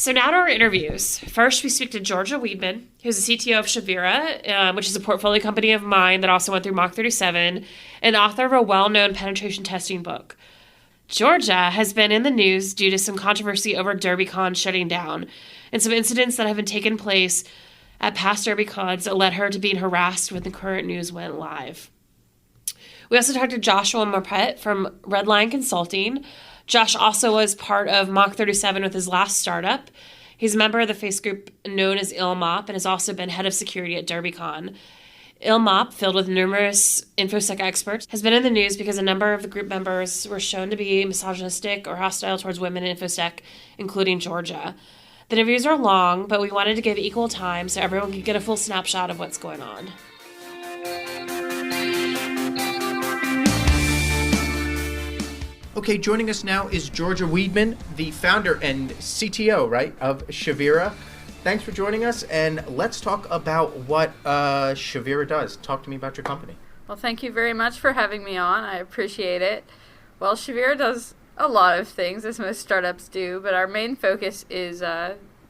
So now to our interviews. First, we speak to Georgia Weidman, who's the CTO of Shavira, which is a portfolio company of mine that also went through Mach 37, and author of a well-known penetration testing book. Georgia has been in the news due to some controversy over Derbycon shutting down and some incidents that have been taking place at past Derbycons that led her to being harassed when the current news went live. We also talked to Joshua Marpet from Redline Consulting. Josh also was part of Mach 37 with his last startup. He's a member of the face group known as illm0b and has also been head of security at Derbycon. illm0b, filled with numerous infosec experts, has been in the news because a number of the group members were shown to be misogynistic or hostile towards women in infosec, including Georgia. The interviews are long, but we wanted to give equal time so everyone could get a full snapshot of what's going on. Okay, joining us now is Georgia Weidman, the founder and CTO, right, of Shavira. Thanks for joining us, and let's talk about what Shavira does. Talk to me about your company. Well, thank you very much for having me on. I appreciate it. Well, Shavira does a lot of things, as most startups do, but our main focus is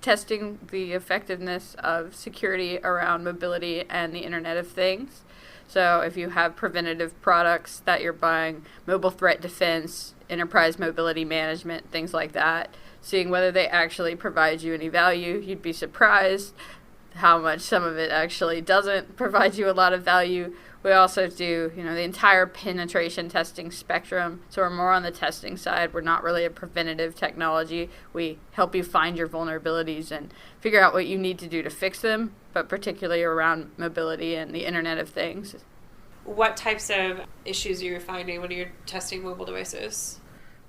testing the effectiveness of security around mobility and the Internet of Things. So if you have preventative products that you're buying, mobile threat defense, enterprise mobility management, things like that, seeing whether they actually provide you any value. You'd be surprised how much some of it actually doesn't provide you a lot of value. We also do, the entire penetration testing spectrum. So we're more on the testing side. We're not really a preventative technology. We help you find your vulnerabilities and figure out what you need to do to fix them, but particularly around mobility and the Internet of Things. What types of issues are you finding when you're testing mobile devices?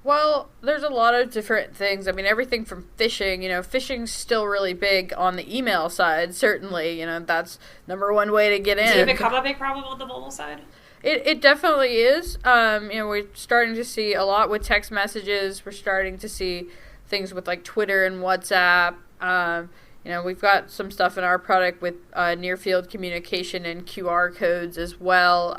Well, there's a lot of different things. I mean, everything from phishing. Phishing's still really big on the email side, certainly. That's number one way to get in. Does it become a big problem on the mobile side? It definitely is. We're starting to see a lot with text messages. We're starting to see things with like Twitter and WhatsApp. We've got some stuff in our product with near field communication and QR codes as well.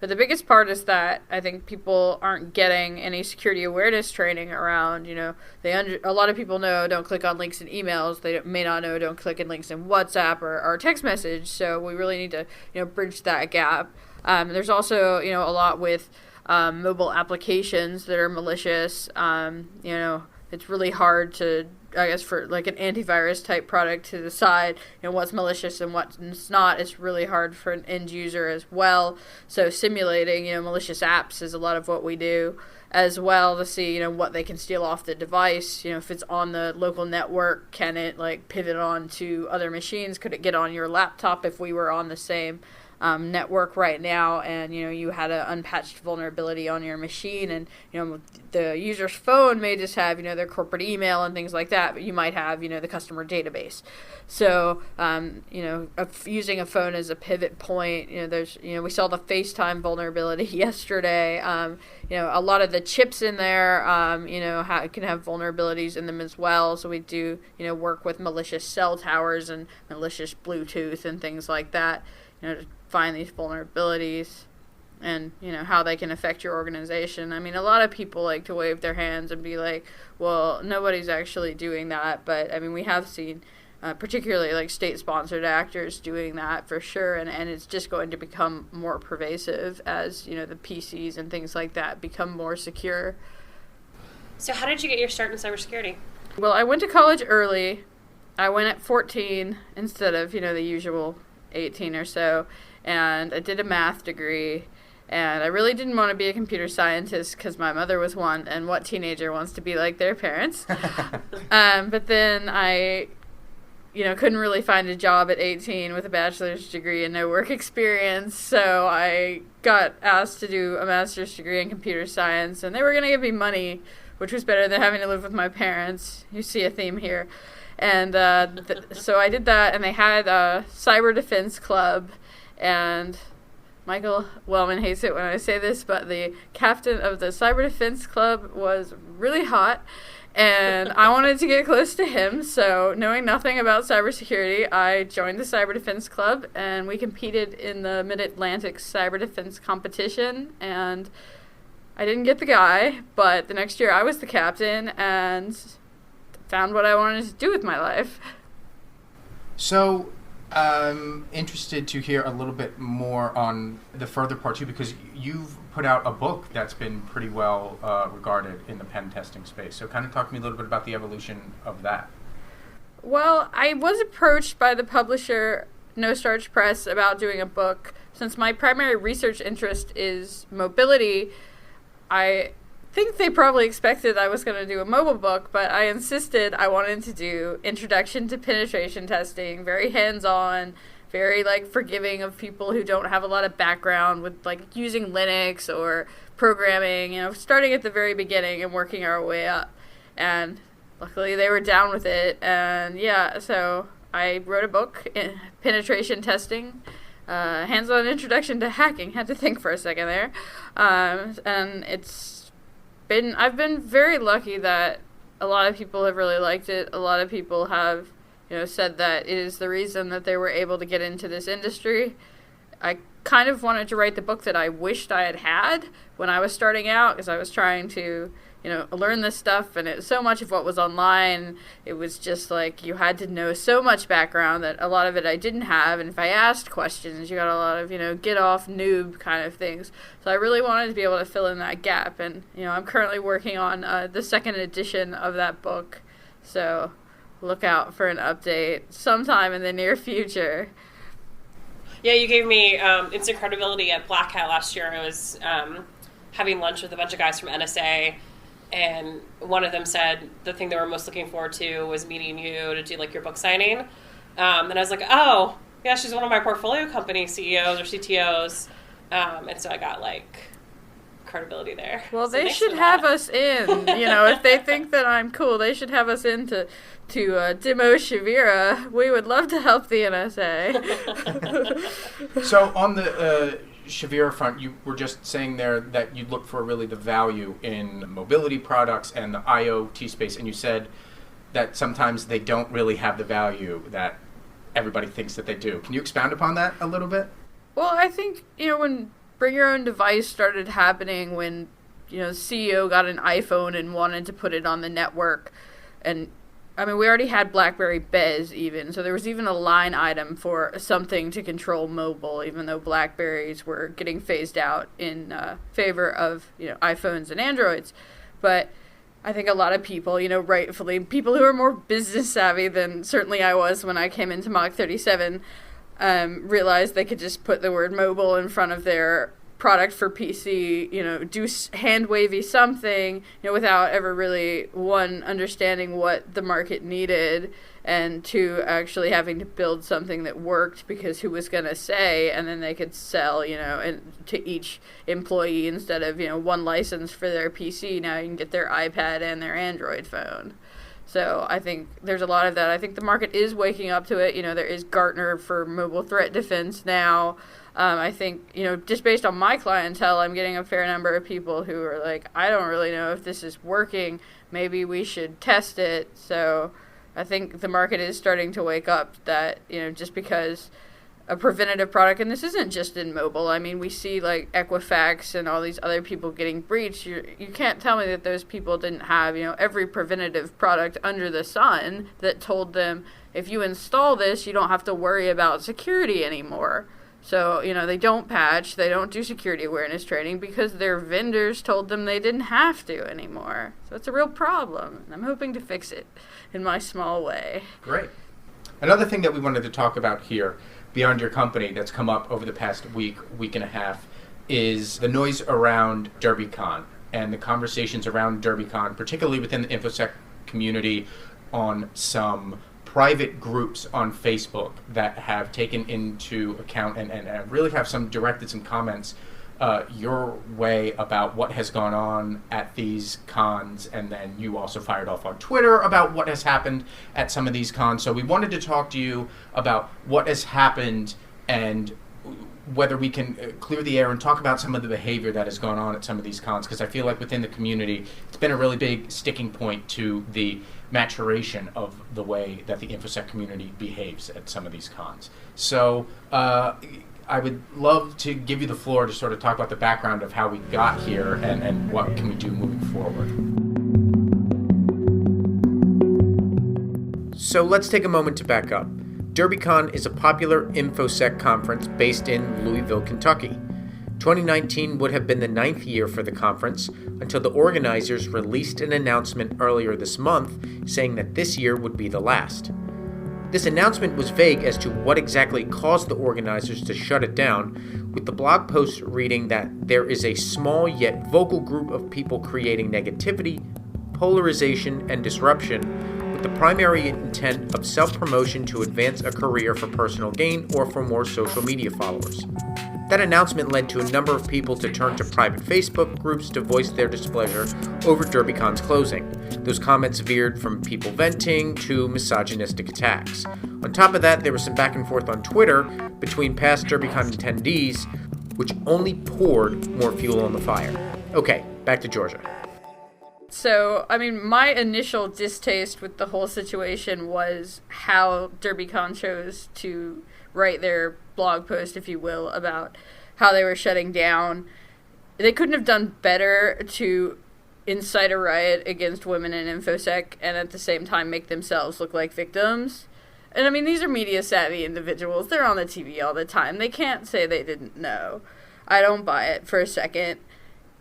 But the biggest part is that I think people aren't getting any security awareness training around, a lot of people know don't click on links in emails. They may not know don't click on links in WhatsApp or text message. So we really need to, bridge that gap. There's also, a lot with mobile applications that are malicious. It's really hard to, I guess, for like an antivirus type product to decide, what's malicious and what's not. It's really hard for an end user as well. So simulating, malicious apps is a lot of what we do as well to see, what they can steal off the device. If it's on the local network, can it like pivot on to other machines? Could it get on your laptop if we were on the same network right now and you had an unpatched vulnerability on your machine, and the user's phone may just have their corporate email and things like that, but you might have the customer database. So using a phone as a pivot point, there's we saw the FaceTime vulnerability yesterday. A lot of the chips in there can have vulnerabilities in them as well. So we do work with malicious cell towers and malicious Bluetooth and things like that, to find these vulnerabilities and, how they can affect your organization. I mean, a lot of people like to wave their hands and be like, well, nobody's actually doing that. But, I mean, we have seen particularly like state-sponsored actors doing that for sure. And it's just going to become more pervasive as, the PCs and things like that become more secure. So how did you get your start in cybersecurity? Well, I went to college early. I went at 14 instead of, the usual 18 or so, and I did a math degree, and I really didn't want to be a computer scientist because my mother was one, and what teenager wants to be like their parents? But then I, couldn't really find a job at 18 with a bachelor's degree and no work experience, so I got asked to do a master's degree in computer science, and they were going to give me money, which was better than having to live with my parents. You see a theme here. And so I did that, and they had a cyber defense club, and Michael Wellman hates it when I say this, but the captain of the cyber defense club was really hot, and I wanted to get close to him, so knowing nothing about cybersecurity, I joined the cyber defense club, and we competed in the Mid-Atlantic cyber defense competition, and I didn't get the guy, but the next year I was the captain, and found what I wanted to do with my life. So, I'm interested to hear a little bit more on the further part too, because you've put out a book that's been pretty well regarded in the pen testing space. So kind of talk to me a little bit about the evolution of that. Well, I was approached by the publisher No Starch Press about doing a book. Since my primary research interest is mobility, I think they probably expected I was going to do a mobile book, but I insisted I wanted to do introduction to penetration testing, very hands-on, very forgiving of people who don't have a lot of background with using Linux or programming, starting at the very beginning and working our way up. And luckily they were down with it. And yeah, so I wrote a book, penetration testing, hands-on introduction to hacking. Had to think for a second there. And I've been very lucky that a lot of people have really liked it. A lot of people have, said that it is the reason that they were able to get into this industry. I kind of wanted to write the book that I wished I had had when I was starting out, because I was trying to, learn this stuff, and so much of what was online, it was just you had to know so much background that a lot of it I didn't have, and if I asked questions, you got a lot of, get off noob kind of things. So I really wanted to be able to fill in that gap, and, I'm currently working on the second edition of that book, so look out for an update sometime in the near future. Yeah, you gave me instant credibility at Black Hat last year. I was having lunch with a bunch of guys from NSA, and one of them said the thing they were most looking forward to was meeting you to do your book signing. And I was like, oh, yeah, she's one of my portfolio company CEOs or CTOs. And so I got credibility there. Well, so they should have us in, if they think that I'm cool, they should have us in to demo Shavira. We would love to help the NSA. So on the Shavira front, you were just saying there that you look for really the value in mobility products and the IoT space, and you said that sometimes they don't really have the value that everybody thinks that they do. Can you expound upon that a little bit? Well, I think, when Bring Your Own Device started happening, when, the CEO got an iPhone and wanted to put it on the network, and we already had BlackBerry Bez even, so there was even a line item for something to control mobile, even though BlackBerries were getting phased out in favor of, iPhones and Androids. But I think a lot of people, rightfully, people who are more business savvy than certainly I was when I came into Mach 37, realized they could just put the word mobile in front of their product for PC, do hand wavy something, without ever really, one, understanding what the market needed, and two, actually having to build something that worked, because who was going to say, and then they could sell, and to each employee instead of, one license for their PC, now you can get their iPad and their Android phone. So I think there's a lot of that. I think the market is waking up to it. There is Gartner for mobile threat defense now. I think, just based on my clientele, I'm getting a fair number of people who are like, I don't really know if this is working. Maybe we should test it. So I think the market is starting to wake up that, just because a preventative product, and this isn't just in mobile. We see Equifax and all these other people getting breached. You can't tell me that those people didn't have, every preventative product under the sun that told them, if you install this, you don't have to worry about security anymore. So, they don't patch, they don't do security awareness training because their vendors told them they didn't have to anymore. So it's a real problem, and I'm hoping to fix it in my small way. Great. Another thing that we wanted to talk about here, beyond your company, that's come up over the past week and a half, is the noise around Derbycon and the conversations around Derbycon, particularly within the infosec community, on some private groups on Facebook that have taken into account and really have directed some comments your way about what has gone on at these cons, and then you also fired off on Twitter about what has happened at some of these cons. So we wanted to talk to you about what has happened and whether we can clear the air and talk about some of the behavior that has gone on at some of these cons, because I feel like within the community it's been a really big sticking point to the maturation of the way that the infosec community behaves at some of these cons. So I would love to give you the floor to sort of talk about the background of how we got here and what can we do moving forward. So let's take a moment to back up. Derbycon is a popular infosec conference based in Louisville, Kentucky. 2019 would have been the 9th year for the conference until the organizers released an announcement earlier this month saying that this year would be the last. This announcement was vague as to what exactly caused the organizers to shut it down, with the blog post reading that there is a small yet vocal group of people creating negativity, polarization, and disruption with the primary intent of self-promotion to advance a career for personal gain or for more social media followers. That announcement led to a number of people to turn to private Facebook groups to voice their displeasure over Derbycon's closing. Those comments veered from people venting to misogynistic attacks. On top of that, there was some back and forth on Twitter between past Derbycon attendees, which only poured more fuel on the fire. Okay, back to Georgia. So, my initial distaste with the whole situation was how Derbycon chose to write their blog post, if you will, about how they were shutting down. They couldn't have done better to incite a riot against women in infosec and at the same time make themselves look like victims. And these are media savvy individuals. They're on the TV all the time. They can't say they didn't know. I don't buy it for a second.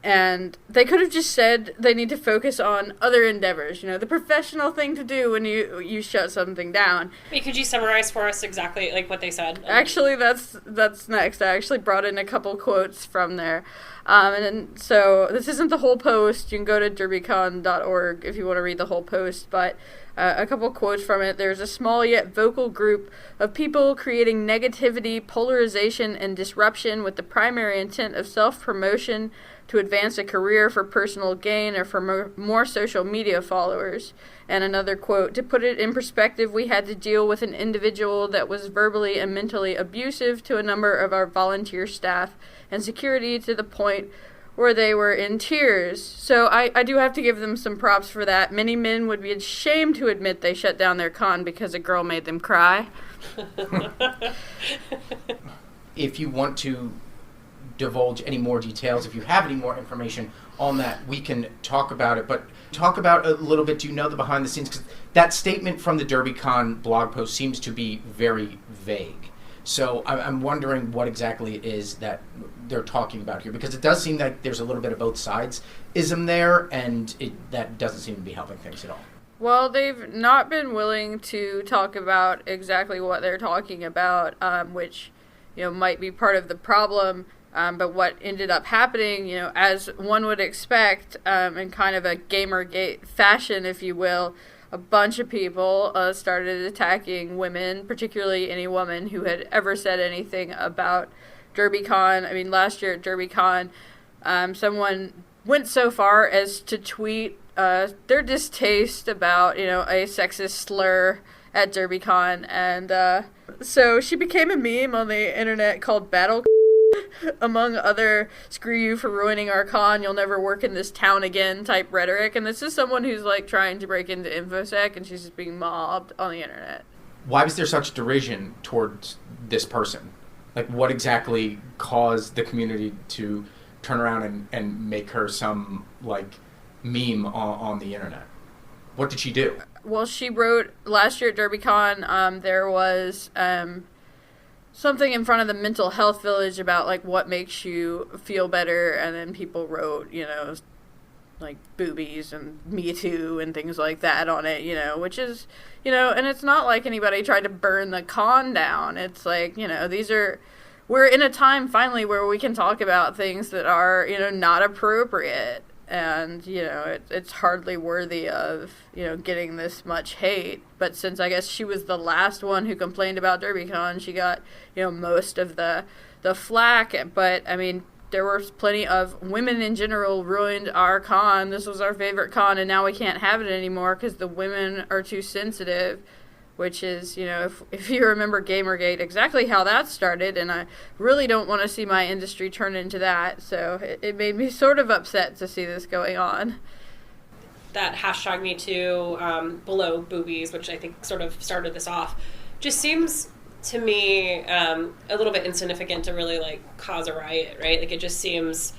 And they could have just said they need to focus on other endeavors, the professional thing to do when you shut something down. Wait, could you summarize for us exactly what they said? Actually, that's next. I actually brought in a couple quotes from there. And so this isn't the whole post. You can go to derbycon.org if you want to read the whole post, but a couple quotes from it. There's a small yet vocal group of people creating negativity, polarization, and disruption with the primary intent of self-promotion to advance a career for personal gain or for more social media followers. And another quote, to put it in perspective, we had to deal with an individual that was verbally and mentally abusive to a number of our volunteer staff and security to the point where they were in tears. So I do have to give them some props for that. Many men would be ashamed to admit they shut down their con because a girl made them cry. If you want to divulge any more details, if you have any more information on that, we can talk about it. But talk about a little bit, do you know the behind the scenes? Because that statement from the Derbycon blog post seems to be very vague. So I'm wondering what exactly it is that they're talking about here, because it does seem like there's a little bit of both sides-ism there, and that doesn't seem to be helping things at all. Well, they've not been willing to talk about exactly what they're talking about, which might be part of the problem. But what ended up happening, as one would expect, in kind of a Gamergate fashion, if you will, a bunch of people started attacking women, particularly any woman who had ever said anything about Derbycon. Last year at Derbycon, someone went so far as to tweet their distaste about, a sexist slur at Derbycon. And so she became a meme on the internet called Battle among other screw you for ruining our con, you'll never work in this town again type rhetoric. And this is someone who's trying to break into infosec, and she's just being mobbed on the internet. Why was there such derision towards this person? What exactly caused the community to turn around and make her some meme on the internet? What did she do? Well, she wrote last year at Derbycon, there was something in front of the mental health village about what makes you feel better, and then people wrote boobies and Me Too and things like that on it, which is and it's not like anybody tried to burn the con down. It's we're in a time finally where we can talk about things that are not appropriate, and it's hardly worthy of getting this much hate. But since I guess she was the last one who complained about Derbycon, she got most of the flack. But there were plenty of women in general ruined our con. This was our favorite con, and now we can't have it anymore because the women are too sensitive. Which is, if you remember Gamergate, exactly how that started, and I really don't want to see my industry turn into that, so it made me sort of upset to see this going on. That hashtag #MeToo, below boobies, which I think sort of started this off, just seems to me a little bit insignificant to really cause a riot, right? It just seems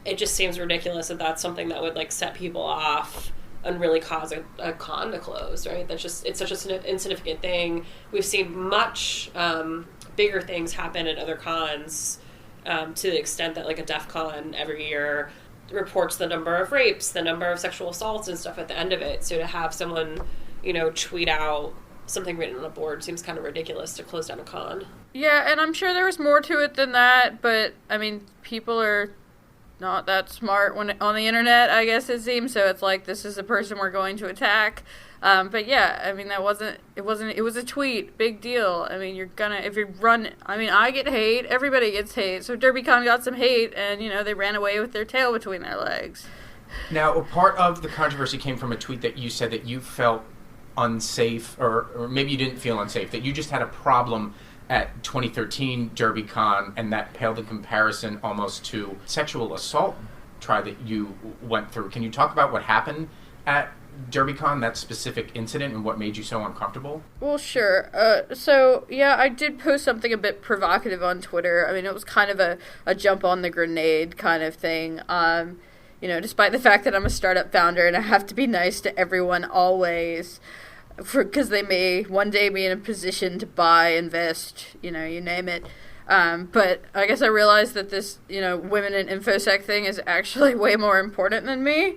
ridiculous that that's something that would set people off. and really cause a con to close, right? It's such an insignificant thing. We've seen much bigger things happen at other cons, to the extent that like a DEF CON every year reports the number of rapes, the number of sexual assaults and stuff at the end of it. So to have someone, tweet out something written on a board seems kind of ridiculous to close down a con. Yeah, and I'm sure there was more to it than that, but I mean, people are not that smart on the internet, I guess it seems. So it's like, this is the person we're going to attack. But yeah, I mean, it was a tweet, big deal. I mean, I get hate, everybody gets hate. So Derbycon got some hate, and they ran away with their tail between their legs. Now, a part of the controversy came from a tweet that you said that you felt unsafe, or maybe you didn't feel unsafe, that you just had a problem at 2013 Derbycon, and that paled in comparison almost to sexual assault trial that you went through. Can you talk about what happened at Derbycon, that specific incident, and what made you so uncomfortable? Well, sure. So, yeah, I did post something a bit provocative on Twitter. I mean, it was kind of a jump on the grenade kind of thing. Despite the fact that I'm a startup founder and I have to be nice to everyone always, because they may one day be in a position to buy, invest, you name it. But I guess I realized that this, women in infosec thing is actually way more important than me.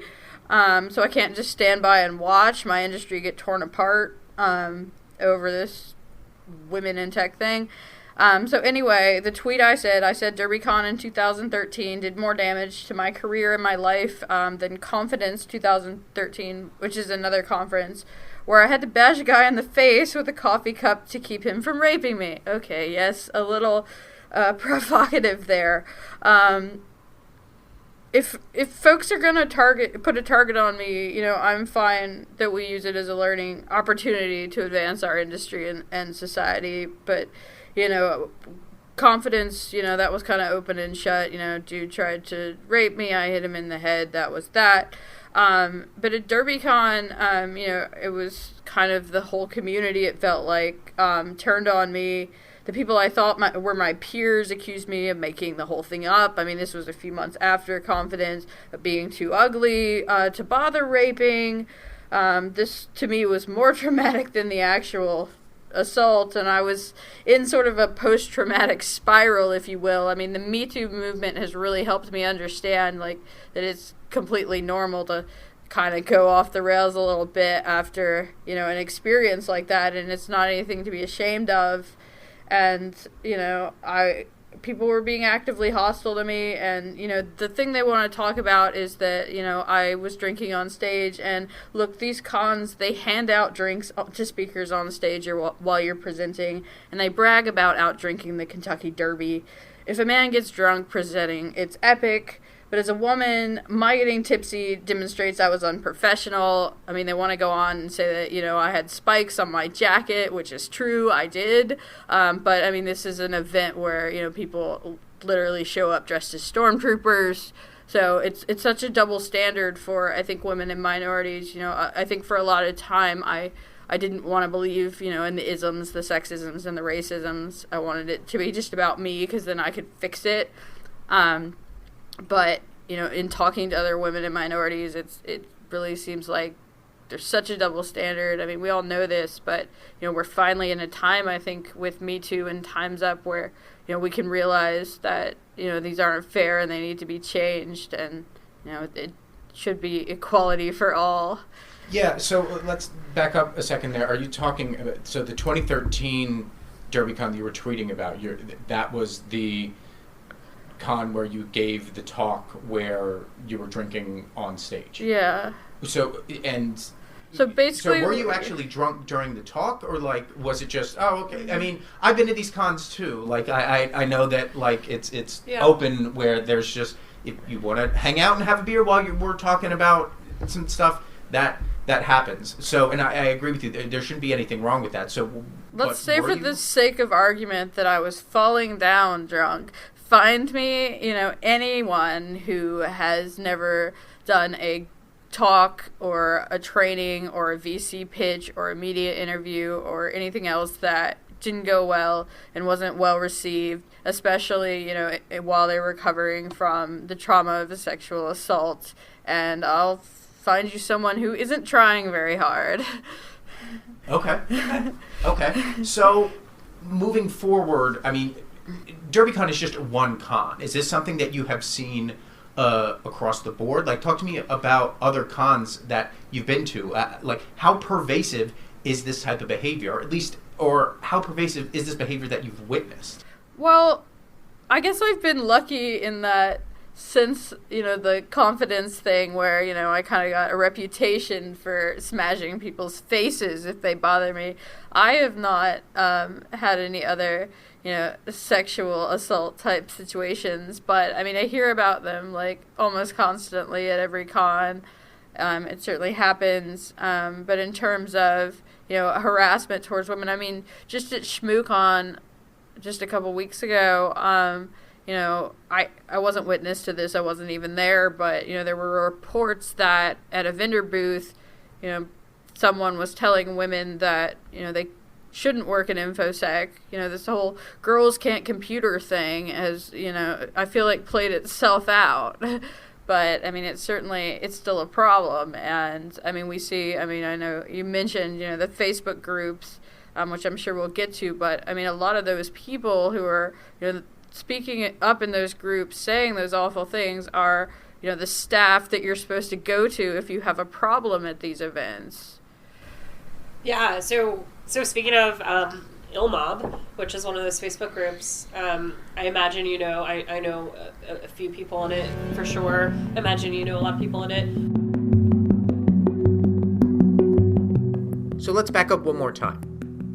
So I can't just stand by and watch my industry get torn apart over this women in tech thing. So anyway, the tweet I said Derbycon in 2013 did more damage to my career and my life than Confidence 2013, which is another conference, where I had to bash a guy in the face with a coffee cup to keep him from raping me. Okay, yes, a little provocative there. If folks are gonna put a target on me, I'm fine that we use it as a learning opportunity to advance our industry and society. But, Confidence, that was kind of open and shut. Dude tried to rape me. I hit him in the head. That was that. But at Derbycon, it was kind of the whole community, it felt like, turned on me. The people I thought were my peers accused me of making the whole thing up. I mean, this was a few months after Confidence, of being too ugly to bother raping. This, to me, was more traumatic than the actual assault, and I was in sort of a post-traumatic spiral, if you will. I mean, the Me Too movement has really helped me understand, that it's completely normal to kind of go off the rails a little bit after, an experience like that, and it's not anything to be ashamed of. And, people were being actively hostile to me, and, the thing they want to talk about is that, I was drinking on stage, and look, these cons, they hand out drinks to speakers on stage while you're presenting, and they brag about out drinking the Kentucky Derby. If a man gets drunk presenting, it's epic. But as a woman, my getting tipsy demonstrates I was unprofessional. I mean, they want to go on and say that, I had spikes on my jacket, which is true, I did. But, I mean, this is an event where, people literally show up dressed as stormtroopers. So it's such a double standard for, I think, women and minorities. I think for a lot of time, I didn't want to believe, in the isms, the sexisms, and the racisms. I wanted it to be just about me, because then I could fix it. But, in talking to other women and minorities, it really seems like there's such a double standard. I mean, we all know this, but, we're finally in a time, I think, with Me Too and Time's Up where, we can realize that, these aren't fair and they need to be changed, and, it should be equality for all. Yeah, so let's back up a second there. Are you talking about, so the 2013 Derbycon that you were tweeting about, that was the con where you gave the talk where you were drinking on stage? Yeah. So basically, were you actually drunk during the talk, or was it just, oh, okay? I mean, I've been to these cons too. I know that it's open where there's just, if you want to hang out and have a beer while we're talking about some stuff, that happens. So, and I agree with you. There shouldn't be anything wrong with that. So let's say, for the sake of argument, that I was falling down drunk. Find me, anyone who has never done a talk or a training or a VC pitch or a media interview or anything else that didn't go well and wasn't well received, especially, while they're recovering from the trauma of a sexual assault. And I'll find you someone who isn't trying very hard. Okay. So, moving forward, I mean, Derbycon is just one con. Is this something that you have seen across the board? Like, talk to me about other cons that you've been to. Like, how pervasive is this type of behavior, or how pervasive is this behavior that you've witnessed? Well, I guess I've been lucky in that since, the confidence thing where, I kind of got a reputation for smashing people's faces if they bother me, I have not had any other, sexual assault type situations. But, I mean, I hear about them, like, almost constantly at every con. It certainly happens. But in terms of, harassment towards women, I mean, just at ShmooCon just a couple weeks ago, I wasn't witness to this. I wasn't even there, but, there were reports that at a vendor booth, someone was telling women that, they shouldn't work in infosec. This whole girls can't computer thing has, I feel like played itself out. But, I mean, it's still a problem. And, I mean, I know you mentioned, the Facebook groups, which I'm sure we'll get to, but, I mean, a lot of those people who are, speaking up in those groups, saying those awful things are, the staff that you're supposed to go to if you have a problem at these events. Yeah, so speaking of illm0b, which is one of those Facebook groups, I imagine I know a few people in it for sure. I imagine a lot of people in it. So let's back up one more time.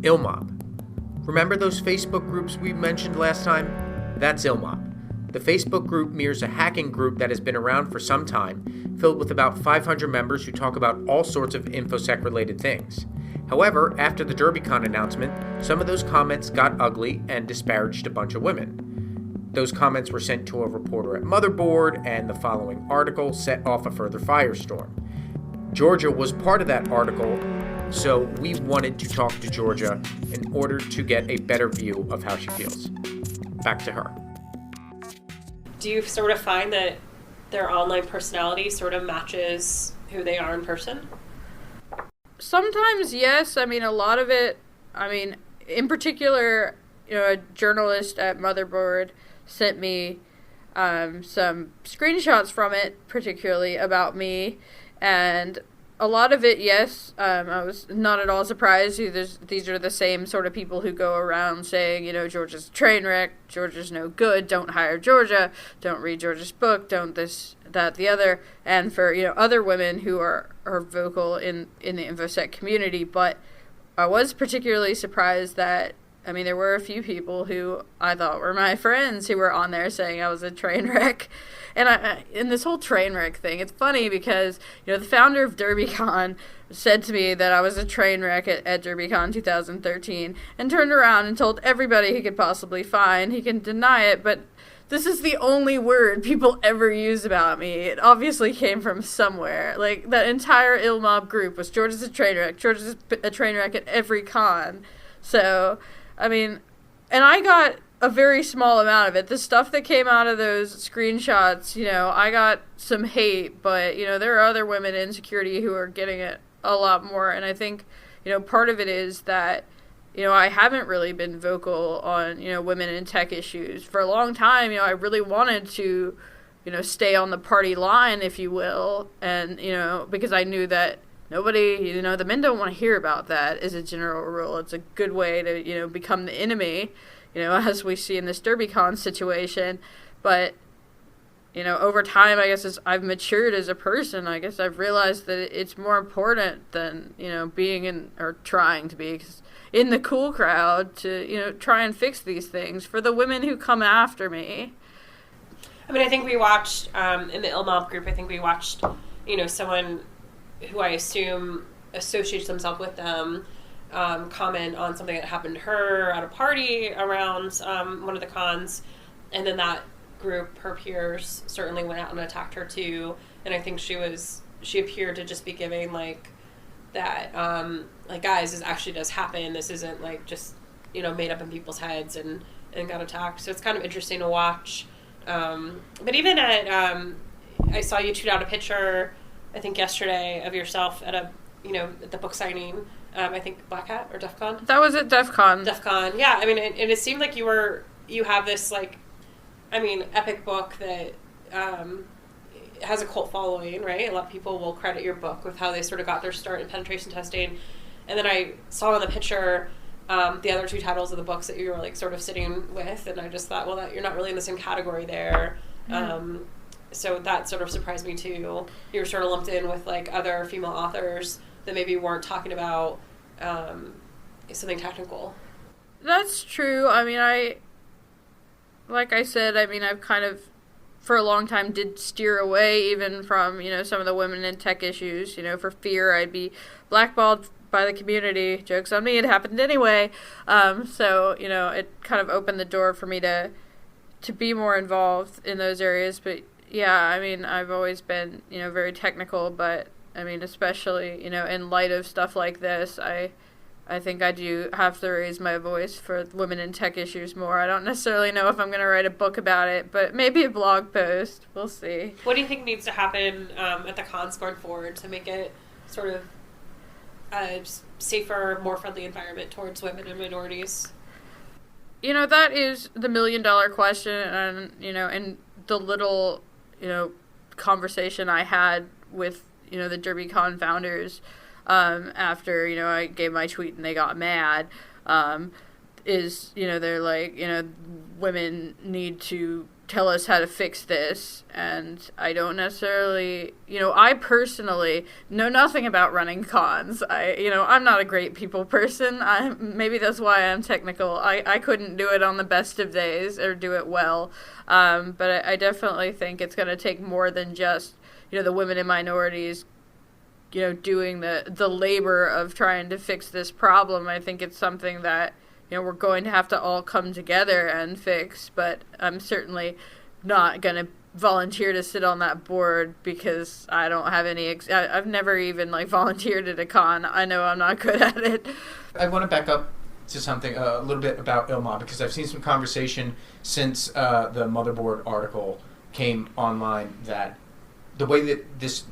illm0b. Remember those Facebook groups we mentioned last time? That's illm0b. The Facebook group mirrors a hacking group that has been around for some time, filled with about 500 members who talk about all sorts of infosec-related things. However, after the Derbycon announcement, some of those comments got ugly and disparaged a bunch of women. Those comments were sent to a reporter at Motherboard, and the following article set off a further firestorm. Georgia was part of that article, so we wanted to talk to Georgia in order to get a better view of how she feels. Back to her. Do you sort of find that their online personality sort of matches who they are in person? Sometimes, yes. I mean, a lot of it, in particular, a journalist at Motherboard sent me some screenshots from it, particularly about me, and a lot of it, yes, I was not at all surprised. These are the same sort of people who go around saying, Georgia's a train wreck, Georgia's no good, don't hire Georgia, don't read Georgia's book, don't this, that, the other, and for, other women who are vocal in the infosec community. But I was particularly surprised that, there were a few people who I thought were my friends who were on there saying I was a train wreck. And in this whole train wreck thing, it's funny because, the founder of Derbycon said to me that I was a train wreck at Derbycon 2013 and turned around and told everybody he could possibly find. He can deny it, but this is the only word people ever use about me. It obviously came from somewhere. Like, that entire illm0b group was Georgia's a train wreck. Georgia's a train wreck at every con. So, and I got a very small amount of it. The stuff that came out of those screenshots, I got some hate, but, there are other women in security who are getting it a lot more. And I think, part of it is that, I haven't really been vocal on, women in tech issues. For a long time, I really wanted to, stay on the party line, if you will. And, because I knew that nobody, the men don't want to hear about that as a general rule. It's a good way to, become the enemy, as we see in this Derbycon situation. But, over time, I guess as I've matured as a person, I guess I've realized that it's more important than, being in, or trying to be in the cool crowd to, try and fix these things for the women who come after me. I think we watched, in the illm0b group, I think we watched, someone who I assume associates themselves with them, comment on something that happened to her at a party around one of the cons, and then that group, her peers, certainly went out and attacked her too. And I think she appeared to just be giving that, guys, this actually does happen. This isn't just made up in people's heads and got attacked. So it's kind of interesting to watch. But even at I saw you tweet out a picture I think yesterday of yourself at at the book signing. I think Black Hat or DEF CON. That was at DEF CON. DEF CON, yeah. I mean, it seemed like you have this epic book that has a cult following, right? A lot of people will credit your book with how they sort of got their start in penetration testing. And then I saw on the picture the other 2 titles of the books that you were sort of sitting with, and I just thought, well, that you're not really in the same category there. Mm-hmm. So that sort of surprised me too. You were sort of lumped in with other female authors that maybe weren't talking about something technical. That's true. I mean, like I said, I've kind of, for a long time, did steer away even from, some of the women in tech issues, for fear I'd be blackballed by the community. Joke's on me, it happened anyway. So, it kind of opened the door for me to be more involved in those areas. But yeah, I've always been, very technical, but especially, in light of stuff like this, I think I do have to raise my voice for women in tech issues more. I don't necessarily know if I'm going to write a book about it, but maybe a blog post. We'll see. What do you think needs to happen at the cons going forward to make it sort of a safer, more friendly environment towards women and minorities? That is the $1 million question, and, and the little, conversation I had with, the Derbycon founders after, I gave my tweet and they got mad, is, they're like, women need to tell us how to fix this. And I don't necessarily, I personally know nothing about running cons. I'm not a great people person. Maybe that's why I'm technical. I couldn't do it on the best of days or do it well. But I definitely think it's going to take more than just, the women and minorities doing the labor of trying to fix this problem. I think it's something that, we're going to have to all come together and fix, but I'm certainly not going to volunteer to sit on that board because I don't have any, I've never even volunteered at a con. I know I'm not good at it. I want to back up to something a little bit about illm0b because I've seen some conversation since the Motherboard article came online that the way that this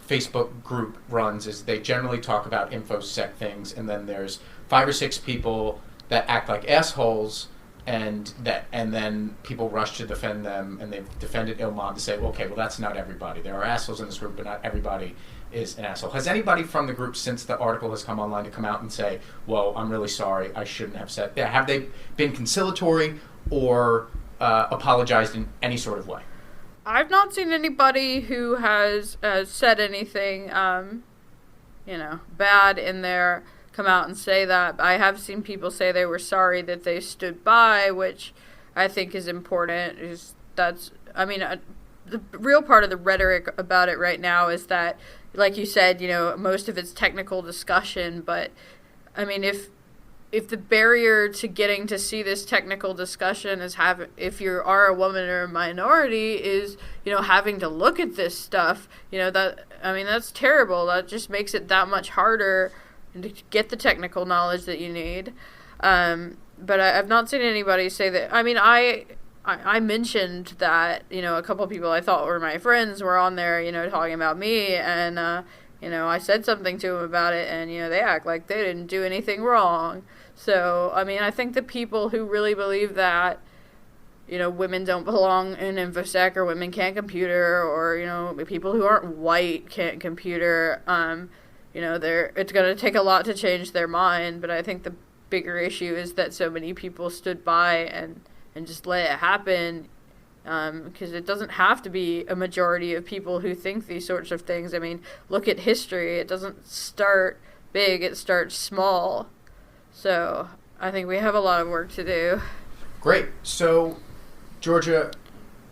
Facebook group runs is they generally talk about infosec things, and then there's 5 or 6 people that act like assholes, and then people rush to defend them, and they've defended illm0b to say, okay, well, that's not everybody. There are assholes in this group, but not everybody is an asshole. Has anybody from the group, since the article has come online, to come out and say, well, I'm really sorry, I shouldn't have said that? Have they been conciliatory or apologized in any sort of way? I've not seen anybody who has said anything, bad in there come out and say that. I have seen people say they were sorry that they stood by, which I think is important. The real part of the rhetoric about it right now is that, like you said, most of it's technical discussion, but if the barrier to getting to see this technical discussion is if you are a woman or a minority is, having to look at this stuff, that's terrible. That just makes it that much harder to get the technical knowledge that you need. But I've not seen anybody say that. I mentioned that, a couple of people I thought were my friends were on there, talking about me, and, I said something to them about it, and, they act like they didn't do anything wrong. So, I think the people who really believe that, women don't belong in infosec, or women can't computer, or, people who aren't white can't computer, it's going to take a lot to change their mind, but I think the bigger issue is that so many people stood by and just let it happen, because it doesn't have to be a majority of people who think these sorts of things. Look at history. It doesn't start big, it starts small. So I think we have a lot of work to do. Great. So, Georgia,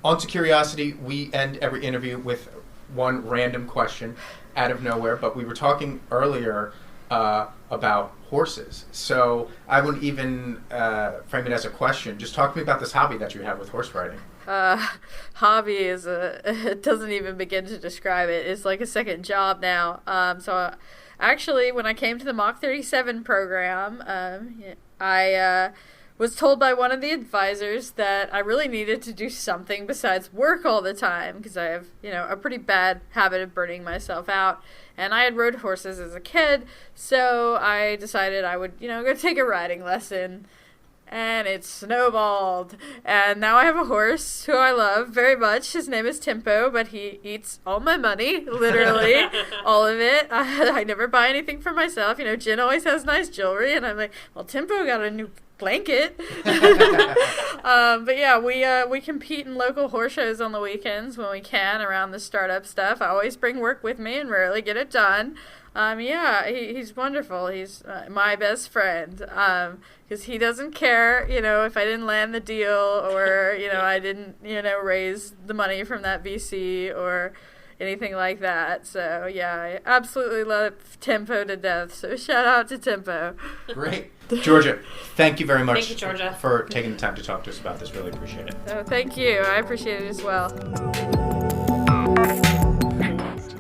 on to Curiosity, we end every interview with one random question out of nowhere, but we were talking earlier about horses. So I wouldn't even frame it as a question. Just talk to me about this hobby that you have with horse riding. Hobby is it doesn't even begin to describe it. It's like a second job now. Actually, when I came to the Mach 37 program, I was told by one of the advisors that I really needed to do something besides work all the time because I have, a pretty bad habit of burning myself out. And I had rode horses as a kid, so I decided I would, go take a riding lesson. And it snowballed. And now I have a horse who I love very much. His name is Tempo, but he eats all my money, literally, all of it. I never buy anything for myself. Jen always has nice jewelry, and I'm like, well, Tempo got a new blanket. But yeah, we compete in local horse shows on the weekends when we can around the startup stuff. I always bring work with me and rarely get it done. He's wonderful. He's my best friend because he doesn't care, if I didn't land the deal or, I didn't, raise the money from that VC or anything like that. So, yeah, I absolutely love Tempo to death. So shout out to Tempo. Great. Georgia, thank you very much Thank you, Georgia, for taking the time to talk to us about this. Really appreciate it. So thank you. I appreciate it as well.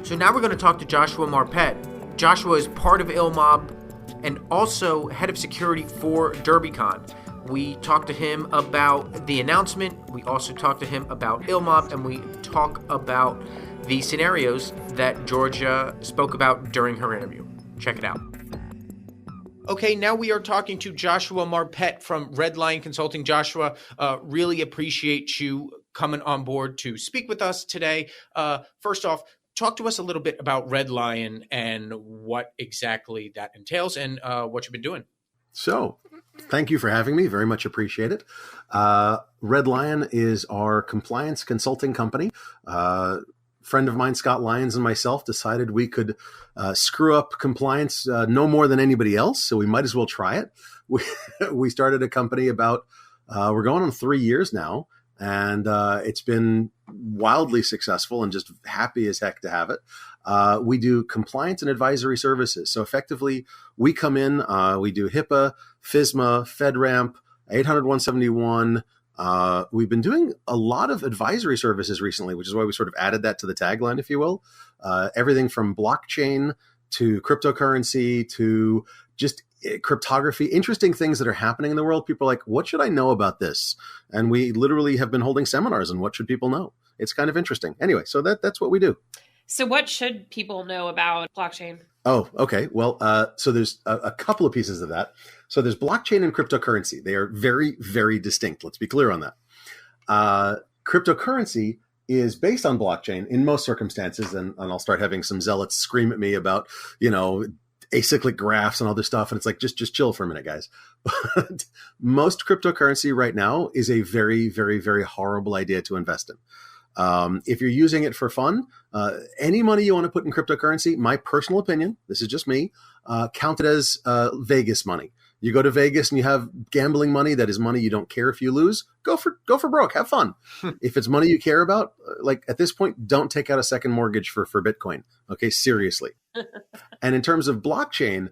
So now we're going to talk to Joshua Marpet. Joshua is part of illm0b and also head of security for Derbycon. We talked to him about the announcement. We also talked to him about illm0b, and we talk about the scenarios that Georgia spoke about during her interview. Check it out. Okay, now we are talking to Joshua Marpet from Red Lion Consulting. Joshua, really appreciate you coming on board to speak with us today. First off, talk to us a little bit about Red Lion and what exactly that entails and what you've been doing. So, thank you for having me. Very much appreciate it. Red Lion is our compliance consulting company. Friend of mine, Scott Lyons, and myself decided we could screw up compliance no more than anybody else, so we might as well try it. We started a company about, we're going on 3 years now, and it's been wildly successful and just happy as heck to have it. We do compliance and advisory services. So effectively, we come in, we do HIPAA, FISMA, FedRAMP, 800-171. We've been doing a lot of advisory services recently, which is why we sort of added that to the tagline, if you will. Everything from blockchain to cryptocurrency to just cryptography, interesting things that are happening in the world. People are like, what should I know about this? And we literally have been holding seminars on what should people know. It's kind of interesting. Anyway, so that's what we do. So what should people know about blockchain? Oh, okay. Well, so there's a couple of pieces of that. So there's blockchain and cryptocurrency. They are very, very distinct. Let's be clear on that. Cryptocurrency is based on blockchain in most circumstances. And I'll start having some zealots scream at me about, acyclic graphs and all this stuff. And it's like, just chill for a minute, guys. But most cryptocurrency right now is a very, very, very horrible idea to invest in. If you're using it for fun, any money you want to put in cryptocurrency, my personal opinion, this is just me, count it as Vegas money. You go to Vegas and you have gambling money that is money you don't care if you lose. Go for broke. Have fun. If it's money you care about, like at this point, don't take out a second mortgage for Bitcoin. Okay, seriously. And in terms of blockchain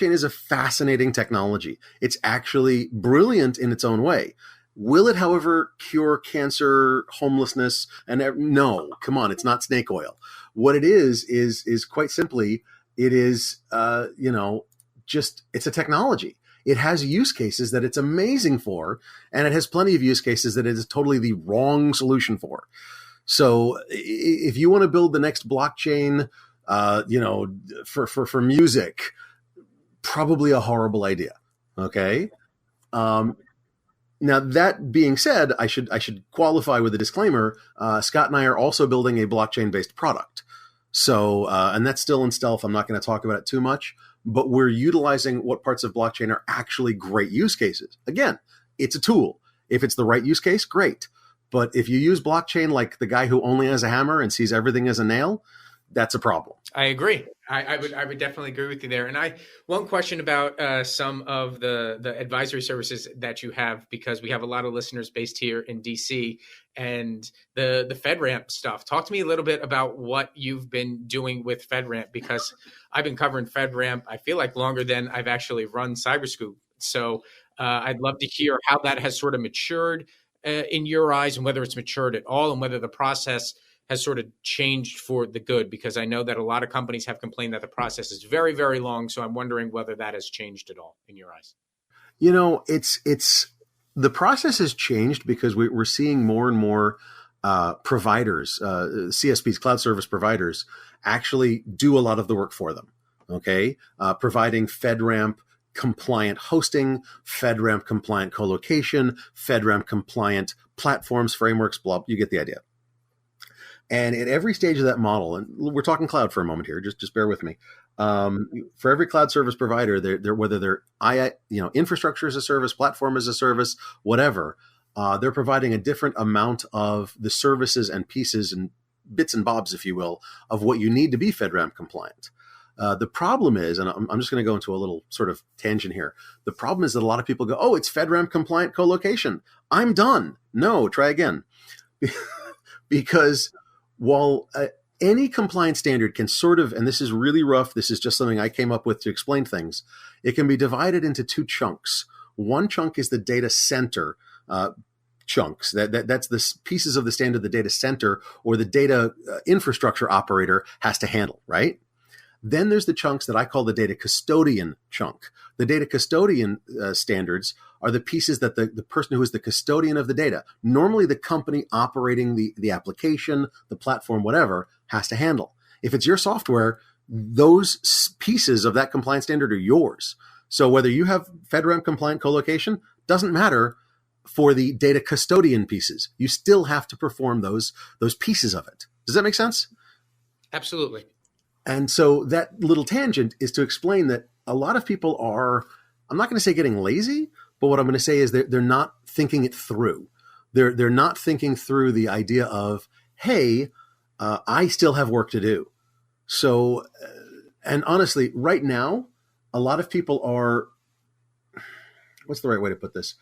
is a fascinating technology. It's actually brilliant in its own way. Will it, however, cure cancer, homelessness? And no, come on, it's not snake oil. What it is quite simply, it is, it's a technology. It has use cases that it's amazing for, and it has plenty of use cases that it is totally the wrong solution for. So if you want to build the next blockchain, for music, probably a horrible idea. Okay. Now, that being said, I should qualify with a disclaimer. Scott and I are also building a blockchain-based product. So, and that's still in stealth. I'm not going to talk about it too much, but we're utilizing what parts of blockchain are actually great use cases. Again, it's a tool. If it's the right use case, great. But if you use blockchain like the guy who only has a hammer and sees everything as a nail, that's a problem. I agree. I would definitely agree with you there. And one question about some of the advisory services that you have, because we have a lot of listeners based here in DC, and the FedRAMP stuff. Talk to me a little bit about what you've been doing with FedRAMP, because I've been covering FedRAMP, I feel like, longer than I've actually run CyberScoop. So I'd love to hear how that has sort of matured in your eyes, and whether it's matured at all, and whether the process has sort of changed for the good, because I know that a lot of companies have complained that the process is very, very long. So I'm wondering whether that has changed at all in your eyes. You know, it's The process has changed because we're seeing more and more providers, CSPs, cloud service providers, actually do a lot of the work for them. Okay, providing FedRAMP compliant hosting, FedRAMP compliant colocation, FedRAMP compliant platforms, frameworks, blah, you get the idea. And at every stage of that model, and we're talking cloud for a moment here, just bear with me. For every cloud service provider, they're whether they're infrastructure as a service, platform as a service, whatever, they're providing a different amount of the services and pieces and bits and bobs, if you will, of what you need to be FedRAMP compliant. The problem is, and I'm just going to go into a little sort of tangent here. The problem is that a lot of people go, oh, it's FedRAMP compliant colocation. I'm done. No, try again. Because while any compliance standard can sort of, and this is really rough, this is just something I came up with to explain things, it can be divided into two chunks. One chunk is the data center chunks. That's the pieces of the standard the data center or the data infrastructure operator has to handle, right? Then there's the chunks that I call the data custodian chunk. The data custodian standards are the pieces that the person who is the custodian of the data, normally the company operating the application, the platform, whatever, has to handle. If it's your software, those pieces of that compliance standard are yours. So whether you have FedRAMP compliant colocation, doesn't matter for the data custodian pieces. You still have to perform those pieces of it. Does that make sense? Absolutely. And so that little tangent is to explain that a lot of people are, I'm not going to say getting lazy, but what I'm going to say is they're not thinking it through. They're not thinking through the idea of, hey, I still have work to do. So, and honestly, right now, a lot of people are, what's the right way to put this?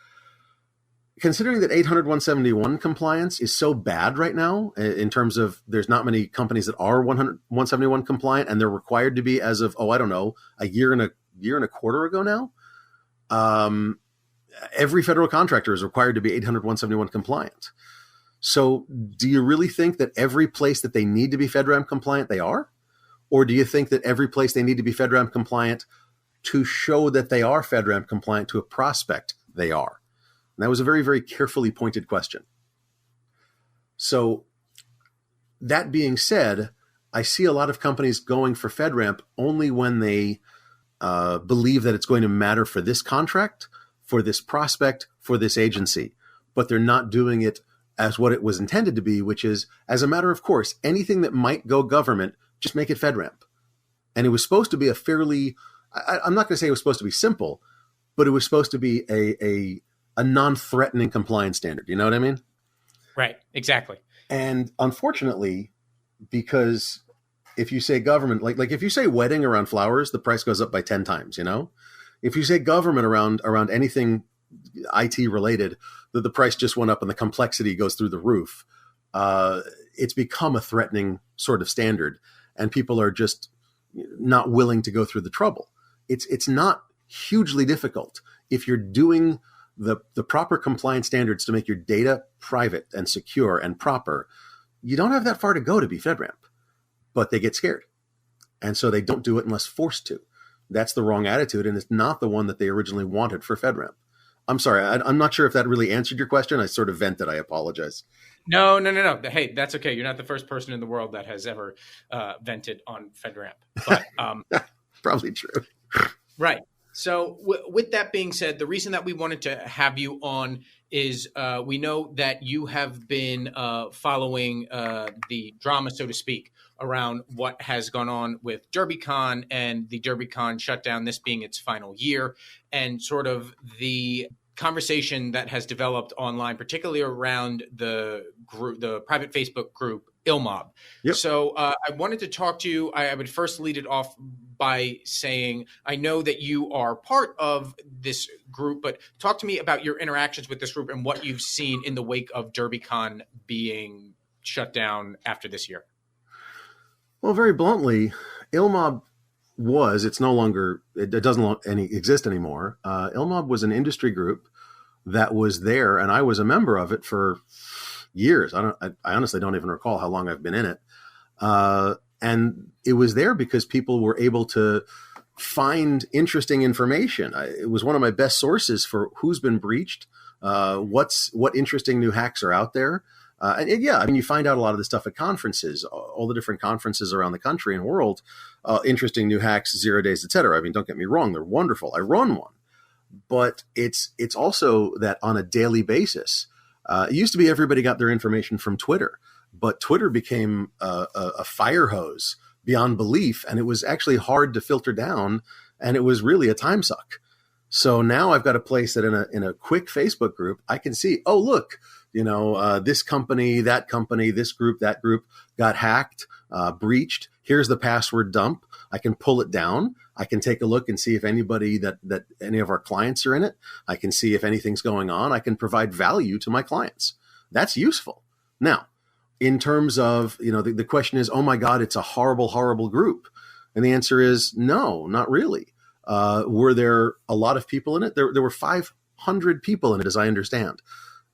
Considering that 800-171 compliance is so bad right now, in terms of there's not many companies that are 171 compliant, and they're required to be as of, a year and a quarter ago now. Every federal contractor is required to be 800-171 compliant. So do you really think that every place that they need to be FedRAMP compliant, they are? Or do you think that every place they need to be FedRAMP compliant to show that they are FedRAMP compliant to a prospect, they are? And that was a very, very carefully pointed question. So that being said, I see a lot of companies going for FedRAMP only when they believe that it's going to matter for this contract, for this prospect, for this agency. But they're not doing it as what it was intended to be, which is, as a matter of course, anything that might go government, just make it FedRAMP. And it was supposed to be a fairly, I'm not going to say it was supposed to be simple, but it was supposed to be a non-threatening compliance standard. You know what I mean? Right. Exactly. And unfortunately, because if you say government, like if you say wedding around flowers, the price goes up by 10 times, you know? If you say government around anything IT related, the price just went up and the complexity goes through the roof. It's become a threatening sort of standard, and people are just not willing to go through the trouble. It's not hugely difficult if you're doing the proper compliance standards to make your data private and secure and proper. You don't have that far to go to be FedRAMP, but they get scared. And so they don't do it unless forced to. That's the wrong attitude, and it's not the one that they originally wanted for FedRAMP. I'm sorry. I'm not sure if that really answered your question. I sort of vented. I apologize. No. Hey, that's okay. You're not the first person in the world that has ever vented on FedRAMP. But probably true. Right. So with that being said, the reason that we wanted to have you on is we know that you have been following the drama, so to speak, around what has gone on with Derbycon and the Derbycon shutdown, this being its final year, and sort of the conversation that has developed online, particularly around the group, the private Facebook group, illm0b. Yep. So I wanted to talk to you. I would first lead it off by saying, I know that you are part of this group, but talk to me about your interactions with this group and what you've seen in the wake of Derbycon being shut down after this year. Well, very bluntly, illm0b it's no longer, it doesn't exist anymore. illm0b was an industry group that was there, and I was a member of it for years. I honestly don't even recall how long I've been in it. And it was there because people were able to find interesting information. It was one of my best sources for who's been breached, What interesting new hacks are out there? Yeah, I mean, you find out a lot of this stuff at conferences, all the different conferences around the country and world, interesting new hacks, 0 days, etc. I mean, don't get me wrong, they're wonderful. I run one, but it's also that on a daily basis. It used to be everybody got their information from Twitter, but Twitter became a fire hose beyond belief, and it was actually hard to filter down, and it was really a time suck. So now I've got a place that in a quick Facebook group, I can see, oh, look, this company, that company, this group, that group got hacked, breached. Here's the password dump. I can pull it down. I can take a look and see if anybody that any of our clients are in it. I can see if anything's going on. I can provide value to my clients. That's useful. Now, in terms of, the question is, oh my God, it's a horrible, horrible group. And the answer is no, not really. Were there a lot of people in it? There were 500 people in it, as I understand.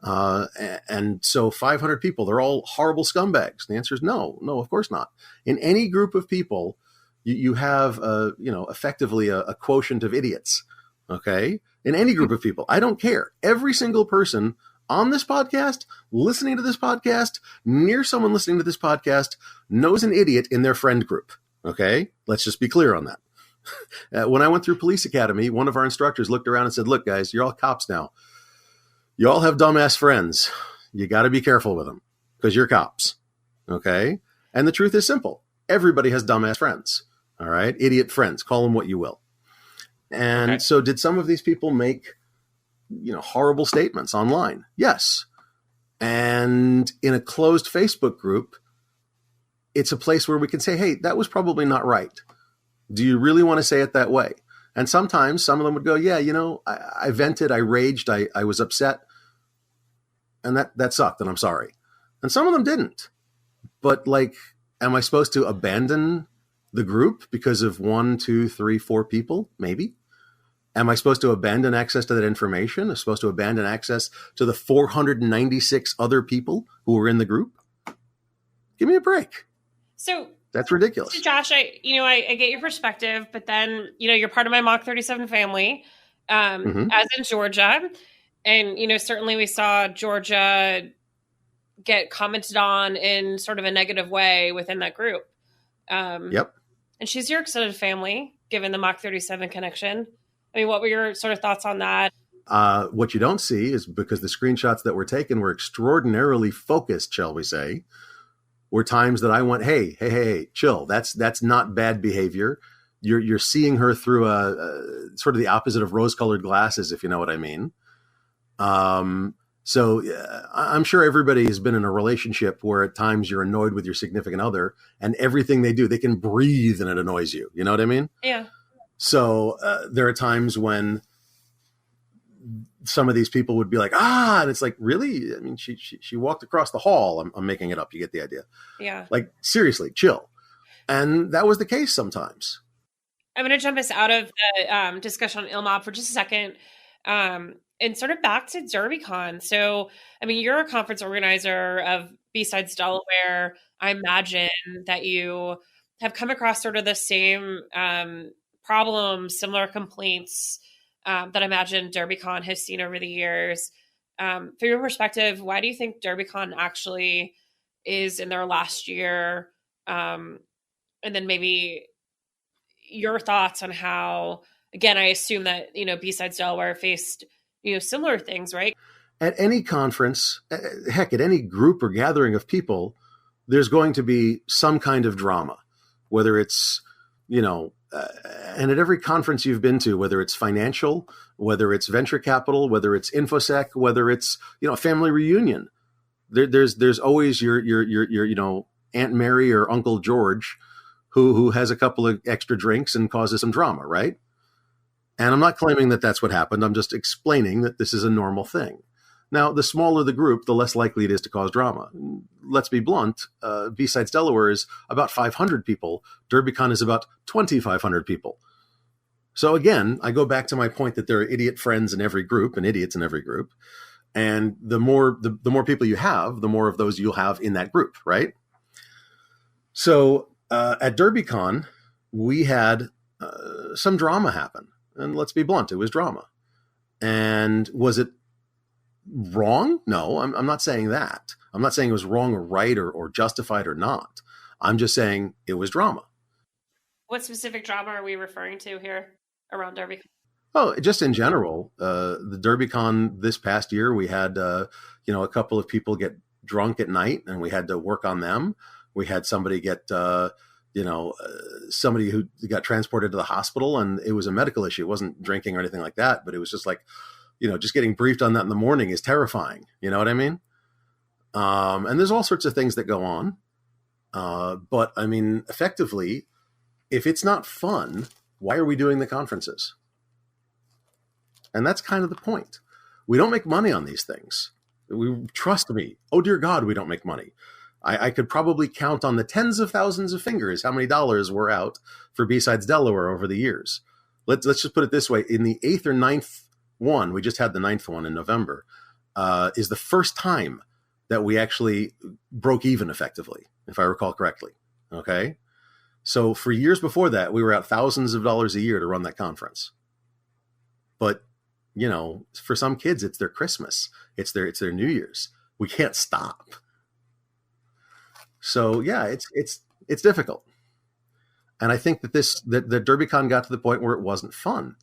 And so 500 people, they're all horrible scumbags. The answer is no, of course not. In any group of people, you have, effectively a quotient of idiots. Okay. In any group of people, I don't care. Every single person on this podcast, listening to this podcast, near someone listening to this podcast, knows an idiot in their friend group. Okay. Let's just be clear on that. When I went through police academy, one of our instructors looked around and said, look, guys, you're all cops now. You all have dumbass friends. You got to be careful with them because you're cops. Okay. And the truth is simple. Everybody has dumbass friends. All right. Idiot friends. Call them what you will. And okay. So did some of these people make, horrible statements online? Yes. And in a closed Facebook group, it's a place where we can say, hey, that was probably not right. Do you really want to say it that way? And sometimes some of them would go, yeah, I vented, I raged, I was upset. And that sucked, and I'm sorry. And some of them didn't. But am I supposed to abandon the group because of 1, 2, 3, 4 people? Maybe. Am I supposed to abandon access to that information? Am I supposed to abandon access to the 496 other people who were in the group? Give me a break. So that's ridiculous. So Josh, I get your perspective, but then, you're part of my Mach 37 family, as in Georgia. And, certainly we saw Georgia get commented on in sort of a negative way within that group. Yep. And she's your extended family, given the Mach 37 connection. I mean, what were your sort of thoughts on that? What you don't see is because the screenshots that were taken were extraordinarily focused, shall we say, were times that I went, hey, chill. That's not bad behavior. You're seeing her through a sort of the opposite of rose-colored glasses, if you know what I mean. So I'm sure everybody has been in a relationship where at times you're annoyed with your significant other and everything they do, they can breathe and it annoys you. You know what I mean? Yeah. So there are times when some of these people would be like, and it's like, really? I mean, she walked across the hall. I'm making it up. You get the idea. Yeah. Like, seriously, chill. And that was the case sometimes. I'm going to jump us out of the discussion on illm0b for just a second. And sort of back to Derbycon. So, I mean, you're a conference organizer of B-Sides Delaware. I imagine that you have come across sort of the same problems, similar complaints that I imagine Derbycon has seen over the years. From your perspective, why do you think Derbycon actually is in their last year? And then maybe your thoughts on how, again, I assume that, B-Sides Delaware faced similar things, right? At any conference, heck, at any group or gathering of people, there's going to be some kind of drama, whether it's, and at every conference you've been to, whether it's financial, whether it's venture capital, whether it's infosec, whether it's, a family reunion, there's always your Aunt Mary or Uncle George who has a couple of extra drinks and causes some drama, right? And I'm not claiming that that's what happened. I'm just explaining that this is a normal thing. Now, the smaller the group, the less likely it is to cause drama. Let's be blunt. B-Sides Delaware is about 500 people. Derbycon is about 2,500 people. So again, I go back to my point that there are idiot friends in every group and idiots in every group. And the more people you have, the more of those you'll have in that group, right? So at Derbycon, we had some drama happen. And let's be blunt, it was drama. And was it wrong? No, I'm not saying that. I'm not saying it was wrong or right or justified or not. I'm just saying it was drama. What specific drama are we referring to here around Derby? Oh, just in general, the Derbycon this past year, we had, a couple of people get drunk at night and we had to work on them. We had somebody get, somebody who got transported to the hospital, and it was a medical issue. It wasn't drinking or anything like that, but it was just like, just getting briefed on that in the morning is terrifying. You know what I mean? And there's all sorts of things that go on. But I mean, effectively, if it's not fun, why are we doing the conferences? And that's kind of the point. We don't make money on these things. Trust me. Oh, dear God, we don't make money. I could probably count on the tens of thousands of fingers how many dollars were out for B-Sides Delaware over the years. Let's just put it this way. In the 8th or 9th one, we just had the 9th one in November, is the first time that we actually broke even effectively, if I recall correctly. Okay? So for years before that, we were out thousands of dollars a year to run that conference. But, for some kids, it's their Christmas. It's their New Year's. We can't stop. So yeah, it's difficult. And I think that that Derbycon got to the point where it wasn't fun.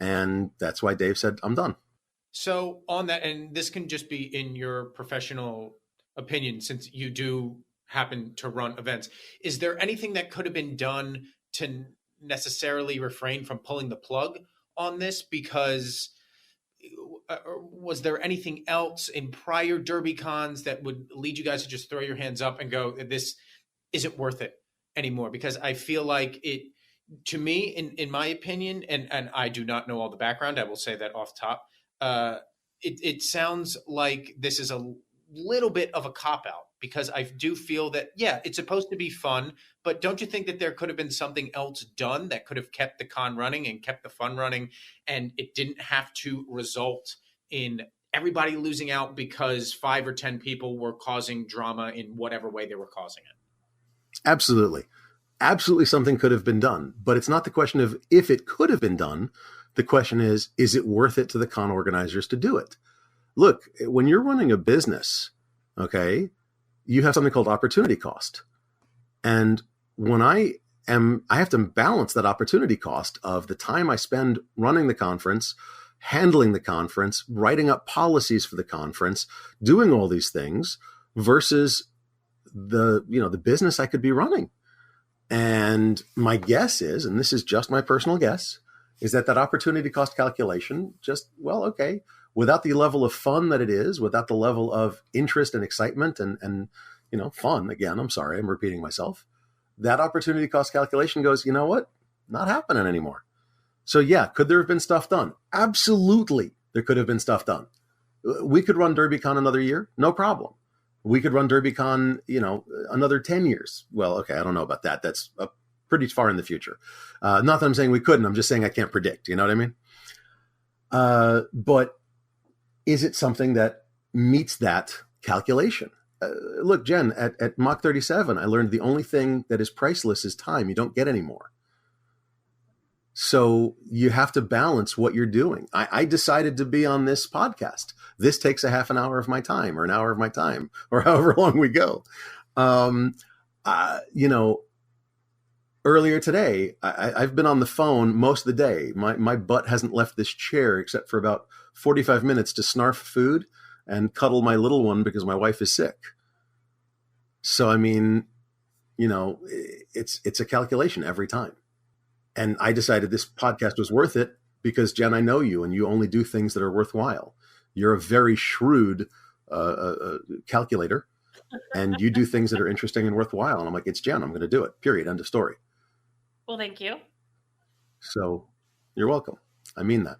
And that's why Dave said, I'm done. So on that, and this can just be in your professional opinion, since you do happen to run events, is there anything that could have been done to necessarily refrain from pulling the plug on this? Because was there anything else in prior Derbycons that would lead you guys to just throw your hands up and go, this isn't worth it anymore? Because I feel like it, to me, in my opinion, and I do not know all the background, I will say that off top, it sounds like this is a little bit of a cop-out, because I do feel that, yeah, it's supposed to be fun, but don't you think that there could have been something else done that could have kept the con running and kept the fun running, and it didn't have to result in everybody losing out because 5 or 10 people were causing drama in whatever way they were causing it? Absolutely. Absolutely something could have been done, but it's not the question of if it could have been done. The question is it worth it to the con organizers to do it? Look, when you're running a business, okay, you have something called opportunity cost. And when I have to balance that opportunity cost of the time I spend running the conference, handling the conference, writing up policies for the conference, doing all these things versus the business I could be running. And my guess is, and this is just my personal guess, is that opportunity cost calculation just, okay, without the level of fun that it is, without the level of interest and excitement and fun, again, I'm sorry, I'm repeating myself, that opportunity cost calculation goes, you know what? Not happening anymore. So yeah, could there have been stuff done? Absolutely, there could have been stuff done. We could run Derbycon another year, no problem. We could run Derbycon, another 10 years. Well, okay, I don't know about that. That's pretty far in the future. Not that I'm saying we couldn't. I'm just saying I can't predict. You know what I mean? But is it something that meets that calculation? Look, Jen, at Mach 37, I learned the only thing that is priceless is time. You don't get any more. So you have to balance what you're doing. I decided to be on this podcast. This takes a half an hour of my time or an hour of my time or however long we go. Earlier today, I've been on the phone most of the day. My butt hasn't left this chair except for about 45 minutes to snarf food and cuddle my little one because my wife is sick. So, I mean, it's a calculation every time. And I decided this podcast was worth it because, Jen, I know you, and you only do things that are worthwhile. You're a very shrewd calculator, and you do things that are interesting and worthwhile. And I'm like, it's Jen. I'm going to do it. Period. End of story. Well, thank you. So you're welcome. I mean that.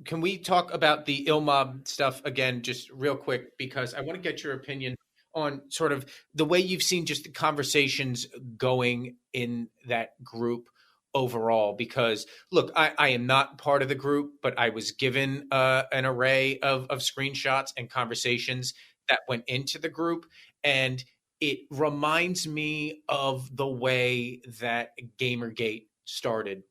Can we talk about the illm0b stuff again, just real quick, because I want to get your opinion on sort of the way you've seen just the conversations going in that group overall, because look, I am not part of the group, but I was given an array of screenshots and conversations that went into the group. And it reminds me of the way that Gamergate started,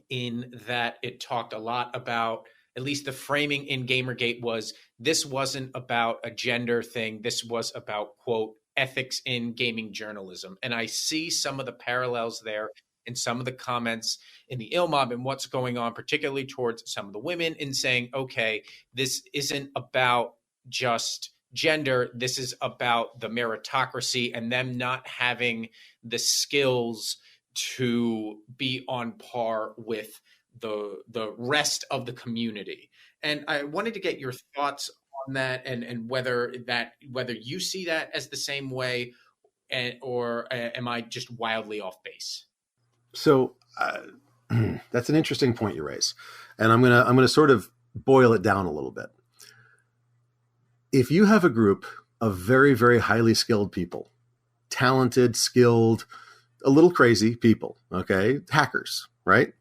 in that it talked a lot about at least the framing in Gamergate was, this wasn't about a gender thing. This was about, quote, ethics in gaming journalism. And I see some of the parallels there in some of the comments in the illm0b and what's going on, particularly towards some of the women, in saying, okay, this isn't about just gender. This is about the meritocracy and them not having the skills to be on par with the rest of the community. And I wanted to get your thoughts on that, and whether you see that as the same way, or am I just wildly off base? So that's an interesting point you raise, and I'm gonna sort of boil it down a little bit. If you have a group of very, very highly skilled people, talented, skilled, a little crazy people, okay, hackers, right?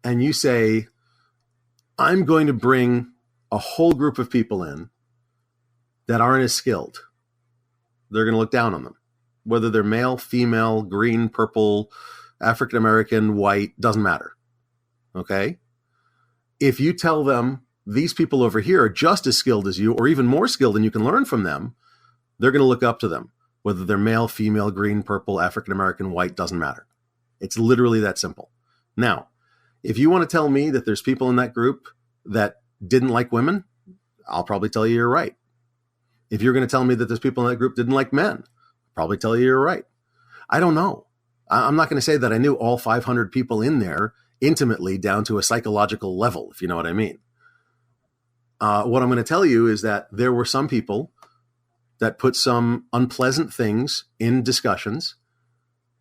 And you say, I'm going to bring a whole group of people in that aren't as skilled. They're going to look down on them, whether they're male, female, green, purple, African-American, white, doesn't matter. Okay? If you tell them these people over here are just as skilled as you, or even more skilled and you can learn from them, they're going to look up to them, whether they're male, female, green, purple, African-American, white, doesn't matter. It's literally that simple. Now, if you want to tell me that there's people in that group that didn't like women, I'll probably tell you you're right. If you're going to tell me that there's people in that group didn't like men, I'll probably tell you you're right. I don't know. I'm not going to say that I knew all 500 people in there intimately down to a psychological level, if you know what I mean. What I'm going to tell you is that there were some people that put some unpleasant things in discussions.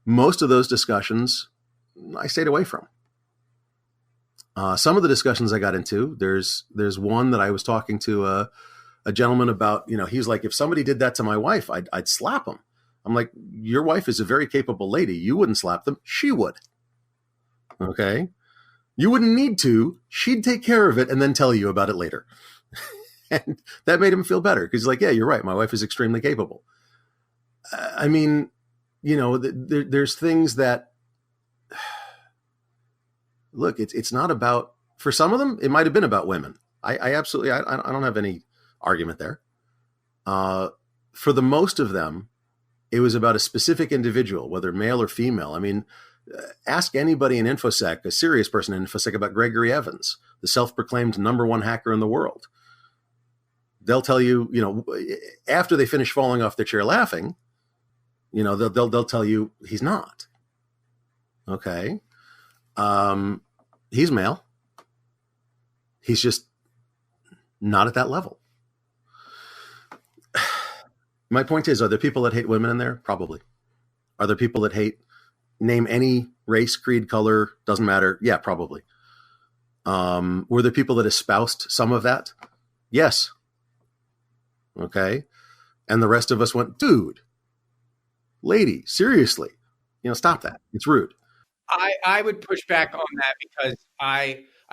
Most of those discussions I stayed away from. Some of the discussions I got into, there's one that I was talking to a gentleman about. He's like, if somebody did that to my wife, I'd slap him. I'm like, your wife is a very capable lady. You wouldn't slap them. She would. Okay. You wouldn't need to. She'd take care of it and then tell you about it later. And that made him feel better because he's like, yeah, you're right. My wife is extremely capable. I mean, there's things that, look, it's not about, for some of them, it might have been about women. I absolutely, I don't have any argument there. For the most of them, it was about a specific individual, whether male or female. I mean, ask anybody in InfoSec, a serious person in InfoSec, about Gregory Evans, the self-proclaimed #1 hacker in the world. They'll tell you, after they finish falling off their chair laughing, they'll tell you he's not. Okay. He's male. He's just not at that level. My point is, are there people that hate women in there? Probably. Are there people that hate, name any race, creed, color, doesn't matter? Yeah, probably. Were there people that espoused some of that? Yes. Okay. And the rest of us went, dude, lady, seriously, stop that. It's rude. I would push back on that because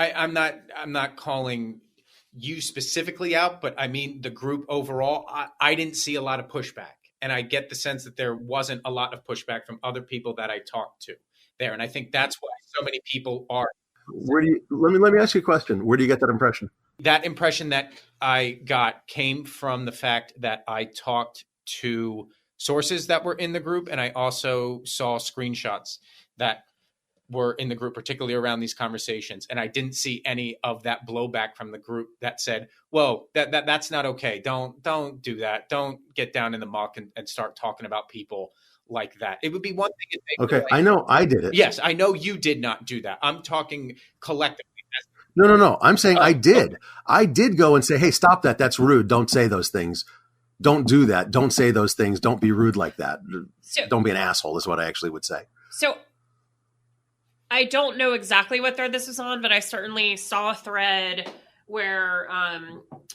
I'm not calling you specifically out, but I mean the group overall. I didn't see a lot of pushback, and I get the sense that there wasn't a lot of pushback from other people that I talked to there, and I think that's why so many people are. Let me ask you a question. Where do you get that impression? That impression that I got came from the fact that I talked to sources that were in the group, and I also saw screenshots that were in the group, particularly around these conversations. And I didn't see any of that blowback from the group that said, whoa, that's not okay. Don't do that. Don't get down in the muck and start talking about people like that. It would be one thing if they okay, I know I did it. Yes, I know you did not do that. I'm talking collectively. No. I'm saying I did. Okay. I did go and say, hey, stop that. That's rude. Don't say those things. Don't do that. Don't say those things. Don't be rude like that. Don't be an asshole is what I actually would say. So I don't know exactly what thread this was on, but I certainly saw a thread where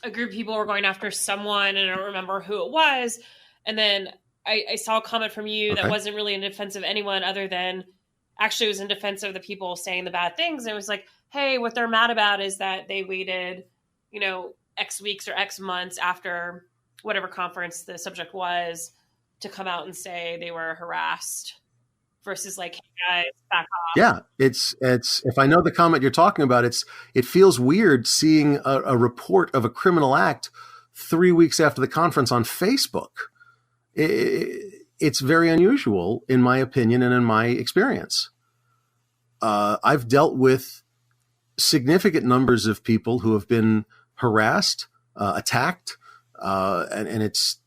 a group of people were going after someone, and I don't remember who it was. And then I saw a comment from you that wasn't really in defense of anyone other than actually it was in defense of the people saying the bad things. And it was like, hey, what they're mad about is that they waited, X weeks or X months after whatever conference the subject was to come out and say they were harassed versus like, hey guys, back off. Yeah, it's if I know the comment you're talking about, it feels weird seeing a report of a criminal act 3 weeks after the conference on Facebook. It's very unusual, in my opinion and in my experience. I've dealt with significant numbers of people who have been harassed, attacked, and it's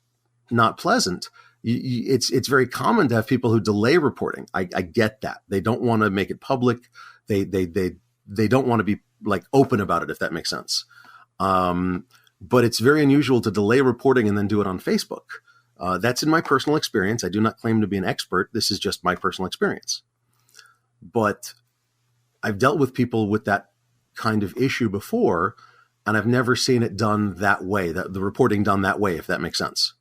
not pleasant. It's very common to have people who delay reporting. I get that. They don't want to make it public. They don't want to be like open about it, if that makes sense. But it's very unusual to delay reporting and then do it on Facebook. That's in my personal experience. I do not claim to be an expert. This is just my personal experience. But I've dealt with people with that kind of issue before, and I've never seen it done that way, the reporting done that way, if that makes sense.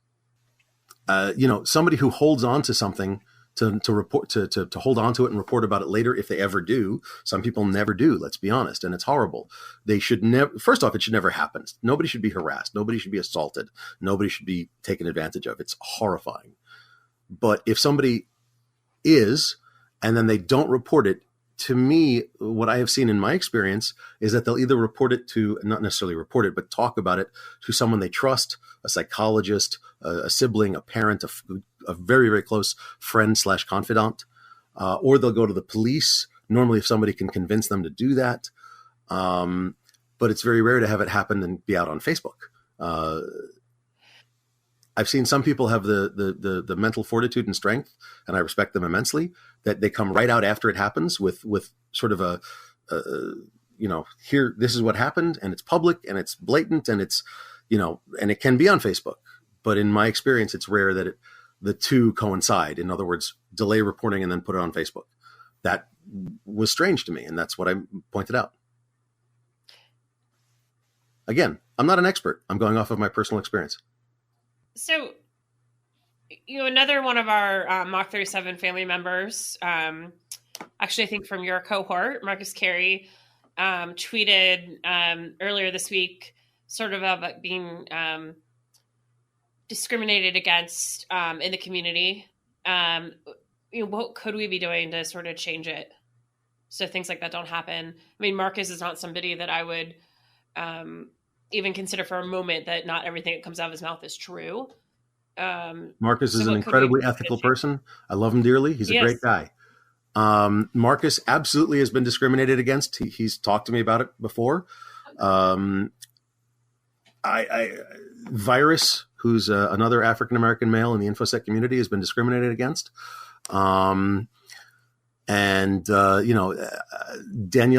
Somebody who holds on to something to report, to hold on to it and report about it later, if they ever do. Some people never do, let's be honest, and it's horrible. They should never, first off, it should never happen. Nobody should be harassed. Nobody should be assaulted. Nobody should be taken advantage of. It's horrifying. But if somebody is, and then they don't report it, to me, what I have seen in my experience is that they'll either report it to, not necessarily report it, but talk about it to someone they trust, a psychologist, a sibling, a parent, a very, very close friend / confidant, or they'll go to the police, normally if somebody can convince them to do that. But it's very rare to have it happen and be out on Facebook. I've seen some people have the mental fortitude and strength, and I respect them immensely, that they come right out after it happens with sort of here, this is what happened, and it's public and it's blatant and it's, and it can be on Facebook. But in my experience, it's rare that the two coincide. In other words, delay reporting and then put it on Facebook. That was strange to me, and that's what I pointed out. Again, I'm not an expert. I'm going off of my personal experience. So, another one of our Mach 37 family members, actually, I think from your cohort, Marcus Carey, tweeted earlier this week sort of about being discriminated against in the community. What could we be doing to sort of change it so things like that don't happen? I mean, Marcus is not somebody that I would even consider for a moment that not everything that comes out of his mouth is true. Marcus is an incredibly ethical person. I love him dearly. He's a great guy. Marcus absolutely has been discriminated against. He's talked to me about it before. Virus, who's another African-American male in the infosec community, has been discriminated against. Danielle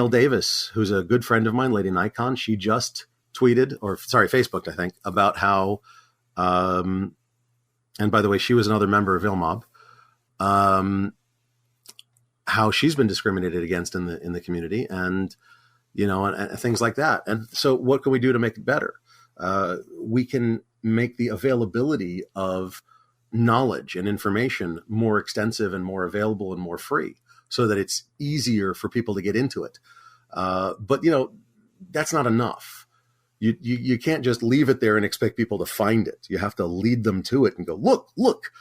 Davis, who's a good friend of mine, Lady Nikon, she just Facebooked, I think, about how, and by the way, she was another member of illm0b, how she's been discriminated against in the community, and things like that. And so, what can we do to make it better? We can make the availability of knowledge and information more extensive and more available and more free, so that it's easier for people to get into it. But that's not enough. You can't just leave it there and expect people to find it. You have to lead them to it and go, look,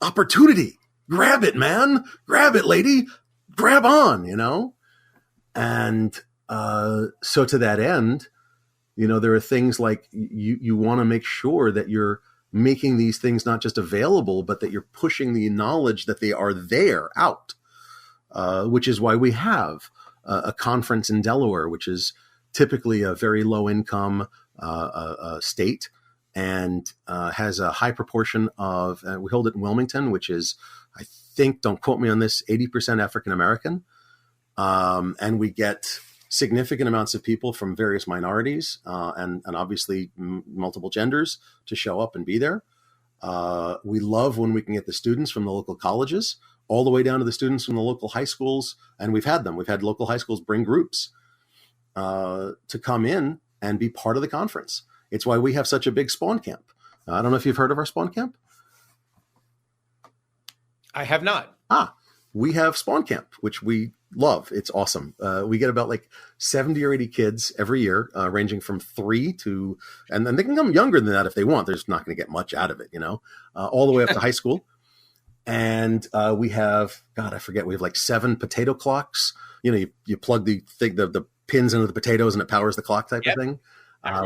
opportunity, grab it, man, grab it, lady, grab on, And so to that end, there are things like you want to make sure that you're making these things not just available, but that you're pushing the knowledge that they are there out, which is why we have a conference in Delaware, which is typically a very low income state, and has a high proportion of, we hold it in Wilmington, which is, I think, don't quote me on this, 80% African American. And we get significant amounts of people from various minorities and obviously multiple genders to show up and be there. We love when we can get the students from the local colleges all the way down to the students from the local high schools. And we've had local high schools bring groups to come in and be part of the conference. It's why we have such a big spawn camp. I don't know if you've heard of our spawn camp. I have not. We have spawn camp, which we love. It's awesome. We get about 70 or 80 kids every year, ranging from 3 to, and then they can come younger than that if they want. They're just not going to get much out of it, all the way up to high school. And we have, God, I forget, we have like 7 potato clocks. You know, you plug the pins into the potatoes and it powers the clock type of thing.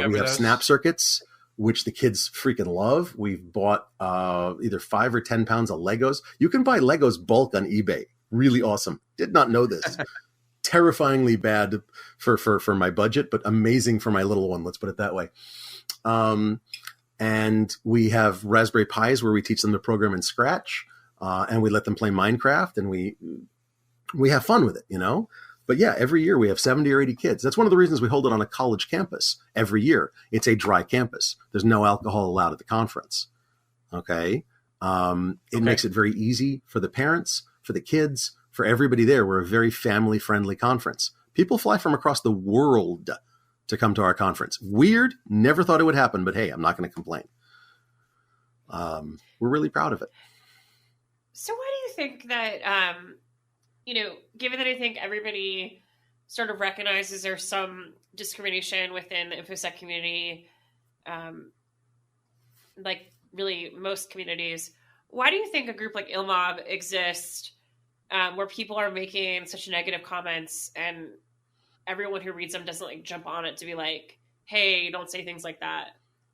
We have snap circuits, which the kids freaking love. We've bought either 5 or 10 pounds of Legos. You can buy Legos bulk on eBay. Really awesome. Did not know this. Terrifyingly bad for my budget, but amazing for my little one. Let's put it that way. And we have Raspberry Pis where we teach them to program in Scratch, and we let them play Minecraft, and we have fun with it, you know? But yeah, every year we have 70 or 80 kids. That's one of the reasons we hold it on a college campus every year. It's a dry campus. There's no alcohol allowed at the conference. Okay. It makes it very easy for the parents, for the kids, for everybody there. We're a very family-friendly conference. People fly from across the world to come to our conference. Weird. Never thought it would happen, but hey, I'm not going to complain. We're really proud of it. So why do you think that, given that I think everybody sort of recognizes there's some discrimination within the infosec community, like really most communities, why do you think a group like illm0b exists where people are making such negative comments and everyone who reads them doesn't like jump on it to be like, hey, don't say things like that?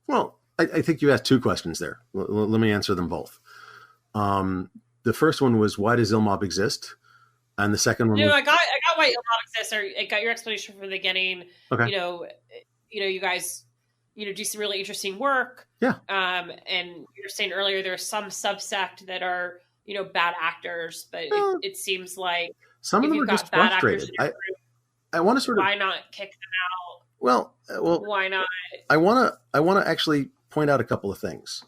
Well, I think you asked 2 questions there. Let me answer them both. The first one was, why does illm0b exist? And the second one was, I got why illm0b exists, or I got your explanation from the beginning. Okay. You guys, do some really interesting work. Yeah. And you were saying earlier, there's some subsect that are, bad actors, but it seems like some of them are just frustrated. I want to sort of, why not kick them out? Well, why not? I want to actually point out a couple of things.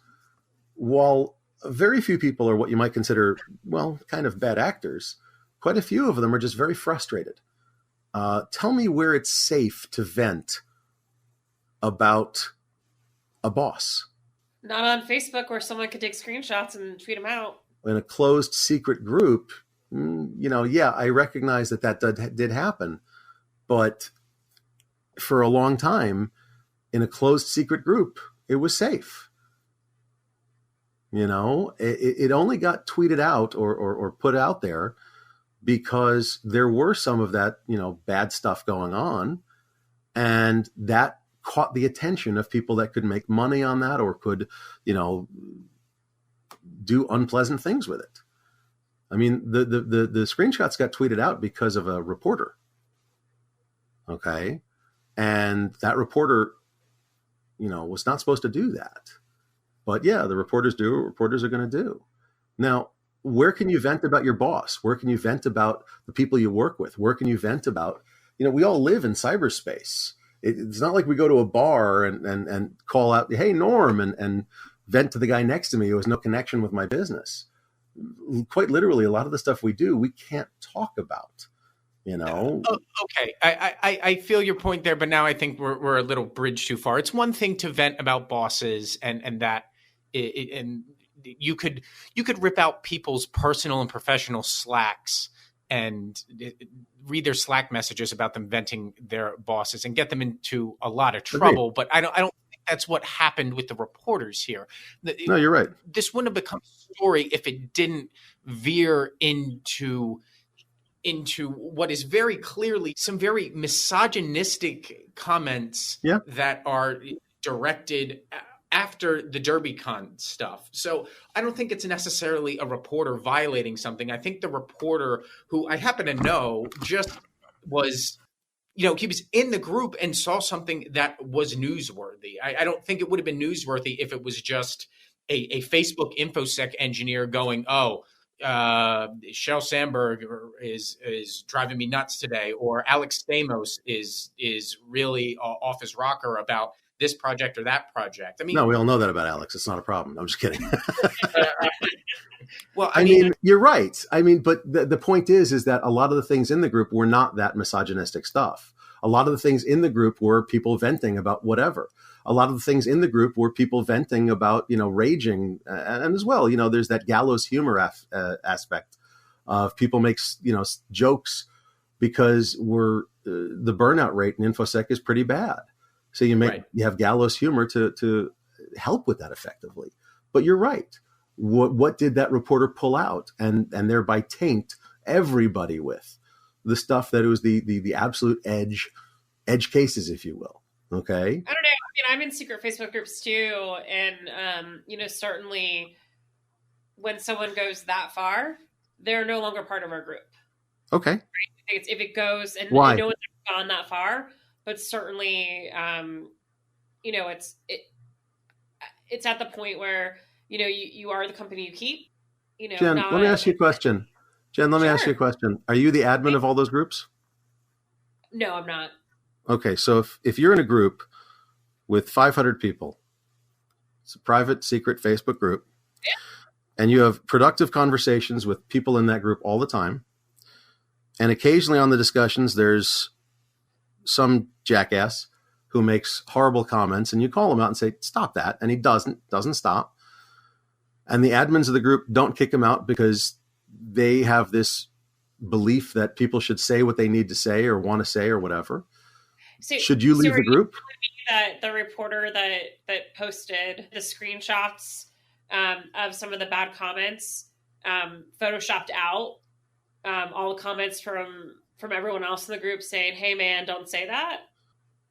While very few people are what you might consider, well, kind of bad actors, quite a few of them are just very frustrated. Tell me where it's safe to vent about a boss. Not on Facebook where someone could take screenshots and tweet them out. In a closed secret group, I recognize that did happen. But for a long time, in a closed secret group, it was safe. It only got tweeted out or put out there because there were some of that, bad stuff going on. And that caught the attention of people that could make money on that or could, do unpleasant things with it. I mean, the screenshots got tweeted out because of a reporter. Okay. And that reporter, was not supposed to do that. But yeah, the reporters do what reporters are going to do. Now, where can you vent about your boss? Where can you vent about the people you work with? Where can you vent about, we all live in cyberspace. It's not like we go to a bar and call out, hey, Norm, and vent to the guy next to me who has no connection with my business. Quite literally, a lot of the stuff we do, we can't talk about, Okay. I feel your point there, but now I think we're a little bridge too far. It's one thing to vent about bosses and that, and you could rip out people's personal and professional Slacks and read their Slack messages about them venting their bosses and get them into a lot of trouble. Agreed. But I don't think that's what happened with the reporters here. No, you're right. This wouldn't have become a story if it didn't veer into what is very clearly some very misogynistic comments that are directed after the Derbycon stuff. So I don't think it's necessarily a reporter violating something. I think the reporter, who I happen to know, just was, he was in the group and saw something that was newsworthy. I don't think it would have been newsworthy if it was just a Facebook infosec engineer going, Sheryl Sandberg is driving me nuts today, or Alex Stamos is really off his rocker about this project or that project. I mean, no, we all know that about Alex. It's not a problem. I'm just kidding. Well, I mean, you're right. I mean, but the point is that a lot of the things in the group were not that misogynistic stuff. A lot of the things in the group were people venting about whatever. A lot of the things in the group were people venting about, raging. And as well, there's that gallows humor aspect of people make, jokes because the burnout rate in InfoSec is pretty bad. So you have gallows humor to help with that effectively. But you're right. What did that reporter pull out and thereby taint everybody with the stuff that it was the absolute edge cases, if you will. Okay. I don't know. I mean, I'm in secret Facebook groups too. And, certainly when someone goes that far, they're no longer part of our group. Okay. Right? If it goes, and why? No one's gone that far, but certainly, it's at the point where, you are the company you keep, Jen, let me ask you a question. Ask you a question. Are you the admin of all those groups? No, I'm not. Okay. So if you're in a group with 500 people, it's a private, secret Facebook group, and you have productive conversations with people in that group all the time, and occasionally on the discussions, there's some jackass who makes horrible comments, and you call him out and say, stop that. And he doesn't stop. And the admins of the group don't kick him out because they have this belief that people should say what they need to say or want to say or whatever. So, should you leave the group? That the reporter that posted the screenshots of some of the bad comments photoshopped out all the comments from everyone else in the group saying, hey man, don't say that.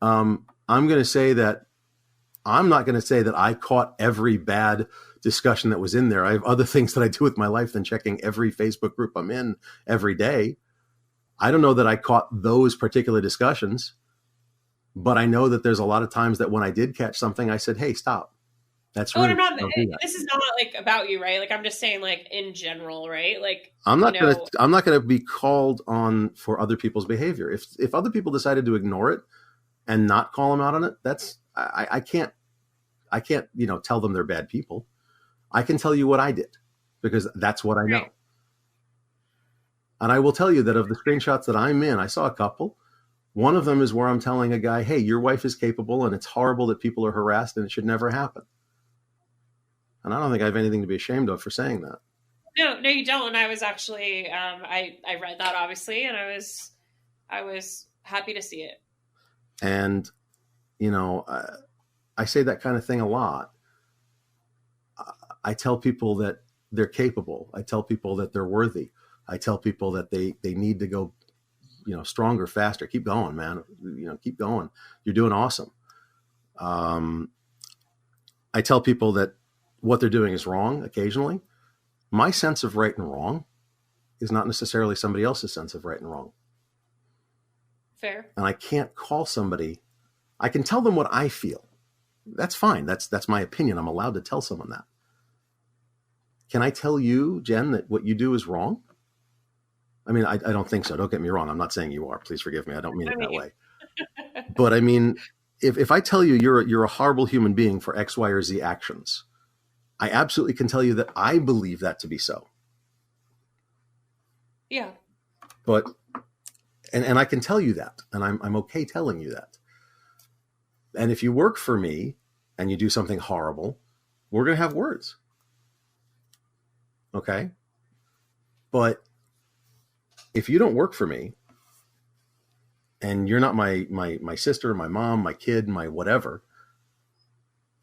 I'm going to say that I'm not going to say that I caught every bad discussion that was in there. I have other things that I do with my life than checking every Facebook group I'm in every day. I don't know that I caught those particular discussions, but I know that there's a lot of times that when I did catch something, I said, hey, stop. That's rude. This is not like about you, right? Like, I'm just saying, like, in general, right? Like, I'm not going to be called on for other people's behavior. If other people decided to ignore it and not call them out on it, that's, I can't, tell them they're bad people. I can tell you what I did because that's what I know. Right. And I will tell you that of the screenshots that I'm in, I saw a couple. One of them is where I'm telling a guy, hey, your wife is capable and it's horrible that people are harassed and it should never happen. And I don't think I have anything to be ashamed of for saying that. No, you don't. And I was actually, I read that obviously, and I was happy to see it. And, I say that kind of thing a lot. I tell people that they're capable. I tell people that they're worthy. I tell people that they need to go, stronger, faster. Keep going, man. Keep going. You're doing awesome. I tell people that what they're doing is wrong occasionally. My sense of right and wrong is not necessarily somebody else's sense of right and wrong. Fair. And I can't call somebody. I can tell them what I feel. That's fine. That's my opinion. I'm allowed to tell someone that. Can I tell you, Jen, that what you do is wrong? I mean, I don't think so. Don't get me wrong. I'm not saying you are. Please forgive me. I don't mean it that way. But I mean, if I tell you you're a horrible human being for X, Y, or Z actions, I absolutely can tell you that I believe that to be so. Yeah. But and I can tell you that, and I'm okay telling you that. And if you work for me and you do something horrible, we're going to have words. Okay? But if you don't work for me and you're not my sister, my mom, my kid, my whatever,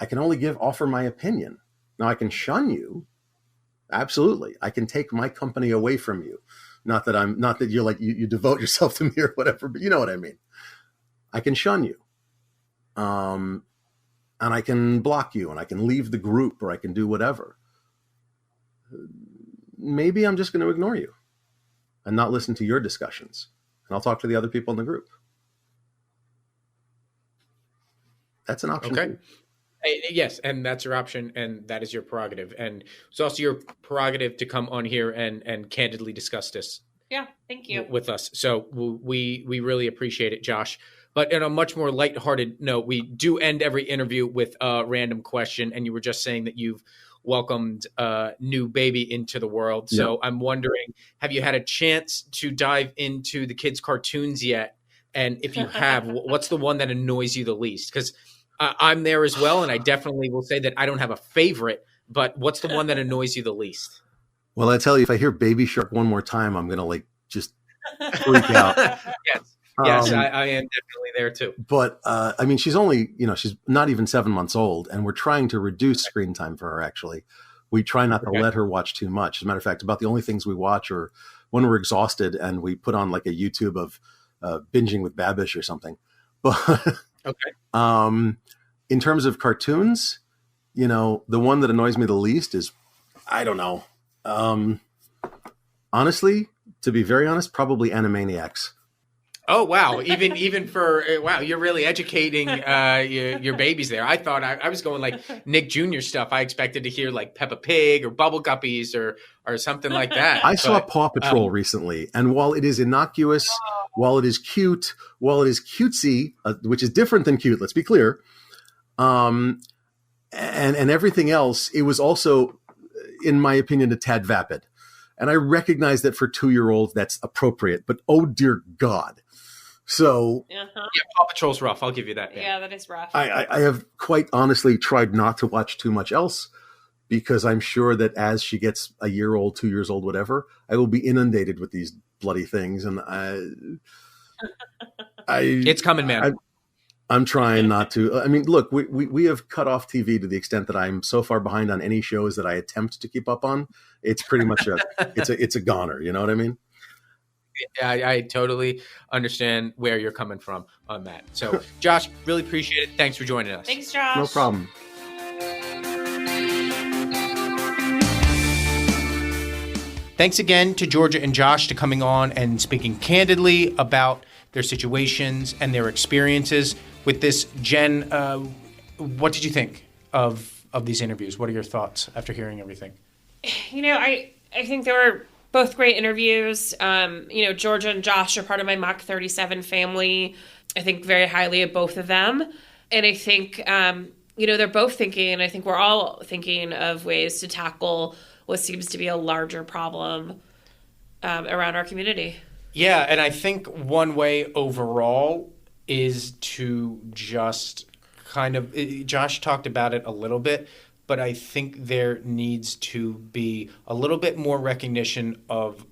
I can only offer my opinion. Now I can shun you. Absolutely. I can take my company away from you. Not that you're like, you devote yourself to me or whatever, but you know what I mean? I can shun you. And I can block you and I can leave the group or I can do whatever. Maybe I'm just going to ignore you and not listen to your discussions. And I'll talk to the other people in the group. That's an option. Okay. Too. Yes, and that's your option, and that is your prerogative. And it's also your prerogative to come on here and candidly discuss this. Yeah, thank you. With us. So we really appreciate it, Josh. But on a much more lighthearted note, we do end every interview with a random question, and you were just saying that you've welcomed a new baby into the world. So yep. I'm wondering, have you had a chance to dive into the kids' cartoons yet? And if you have, what's the one that annoys you the least? Because I'm there as well, and I definitely will say that I don't have a favorite, but what's the one that annoys you the least? Well, I tell you, if I hear Baby Shark one more time, I'm going to just freak out. Yes, I am definitely there too. But I mean, she's only, she's not even 7 months old, and we're trying to reduce screen time for her actually. we try not to let her watch too much. As a matter of fact, about the only things we watch are when we're exhausted and we put on like a YouTube of binging with Babish or something. But in terms of cartoons, you know, the one that annoys me the least is, I don't know. Honestly, to be very honest, probably Animaniacs. Oh, wow. Even for, wow, you're really educating your babies there. I thought I was going like Nick Jr. stuff. I expected to hear like Peppa Pig or Bubble Guppies or something like that. I saw Paw Patrol recently, and while it is innocuous, while it is cute, while it is cutesy, which is different than cute, let's be clear, and everything else, it was also, in my opinion, a tad vapid. And I recognize that for 2-year-olds, that's appropriate, but oh dear God. So yeah, Paw Patrol's rough. I'll give you that. Yeah, that is rough. I have quite honestly tried not to watch too much else, because I'm sure that as she gets a year old, 2 years old, whatever, I will be inundated with these bloody things. And it's coming, man. I'm trying not to. I mean, look, we have cut off TV to the extent that I'm so far behind on any shows that I attempt to keep up on. It's pretty much it's a goner. You know what I mean? Yeah, I totally understand where you're coming from on that. So, Josh, really appreciate it. Thanks for joining us. Thanks, Josh. No problem. Thanks again to Georgia and Josh to coming on and speaking candidly about their situations and their experiences with this. Jen, what did you think of these interviews? What are your thoughts after hearing everything? You know, I think they were both great interviews. You know, Georgia and Josh are part of my Mach 37 family. I think very highly of both of them. And I think, you know, they're both thinking, and I think we're all thinking of ways to tackle what seems to be a larger problem around our community. Yeah, and I think one way overall is to just kind of, Josh talked about it a little bit, but I think there needs to be a little bit more recognition of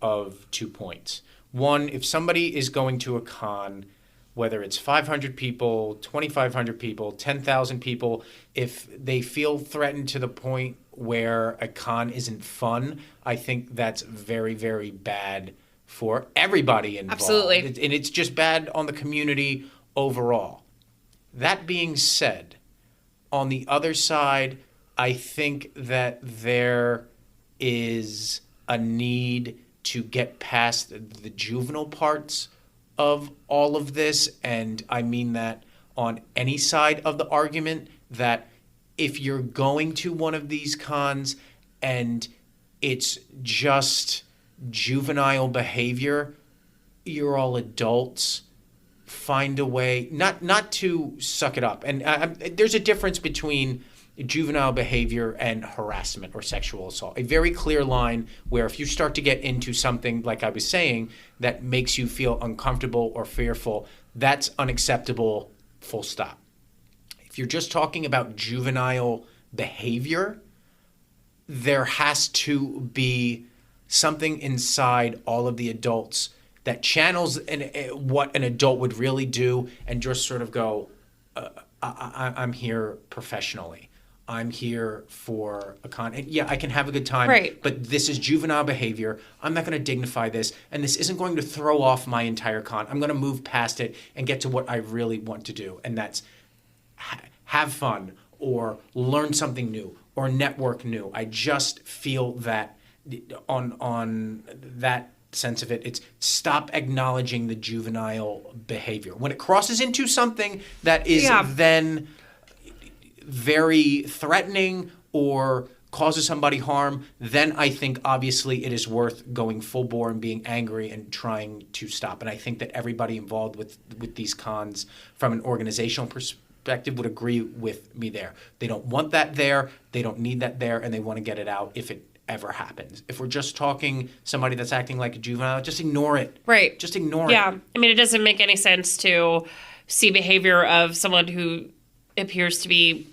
2 points. One, if somebody is going to a con, whether it's 500 people, 2,500 people, 10,000 people, if they feel threatened to the point where a con isn't fun, I think that's very, very bad for everybody involved. Absolutely. And it's just bad on the community overall. That being said, on the other side, I think that there is a need to get past the juvenile parts of all of this, and I mean that on any side of the argument, that if you're going to one of these cons and it's just juvenile behavior, you're all adults, find a way not to suck it up. And there's a difference between juvenile behavior and harassment or sexual assault. A very clear line where if you start to get into something, like I was saying, that makes you feel uncomfortable or fearful, that's unacceptable, full stop. If you're just talking about juvenile behavior, there has to be something inside all of the adults that channels what an adult would really do and just sort of go, I'm here professionally. I'm here for a con. And yeah, I can have a good time, right, but this is juvenile behavior. I'm not going to dignify this, and this isn't going to throw off my entire con. I'm going to move past it and get to what I really want to do, and that's have fun or learn something new or network new. I just feel that on that sense of it, it's stop acknowledging the juvenile behavior. When it crosses into something that is then very threatening or causes somebody harm, then I think obviously it is worth going full bore and being angry and trying to stop. And I think that everybody involved with these cons from an organizational perspective would agree with me there. They don't want that there, they don't need that there, and they want to get it out if it ever happens. If we're just talking somebody that's acting like a juvenile, just ignore it. Right. Just ignore it. Yeah. I mean, it doesn't make any sense to see behavior of someone who appears to be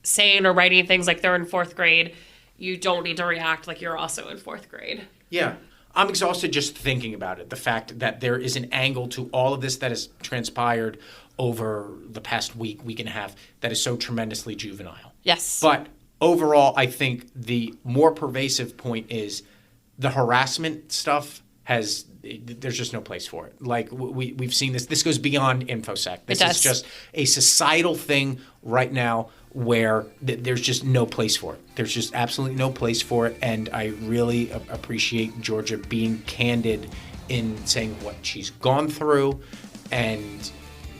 saying or writing things like they're in fourth grade. You don't need to react like you're also in fourth grade. Yeah. I'm exhausted just thinking about it. The fact that there is an angle to all of this that has transpired over the past week and a half that is so tremendously juvenile. Yes. But overall, I think the more pervasive point is the harassment stuff there's just no place for it. Like we've seen this. This goes beyond InfoSec. This is just a societal thing right now where there's just no place for it. There's just absolutely no place for it. And I really appreciate Georgia being candid in saying what she's gone through and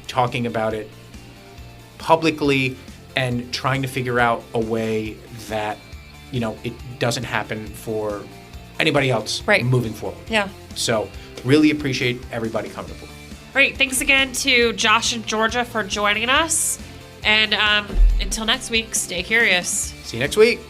talking about it publicly and trying to figure out a way that, it doesn't happen for anybody else moving forward. Yeah. So really appreciate everybody coming aboard. Great. Thanks again to Josh and Georgia for joining us. And until next week, stay curious. See you next week.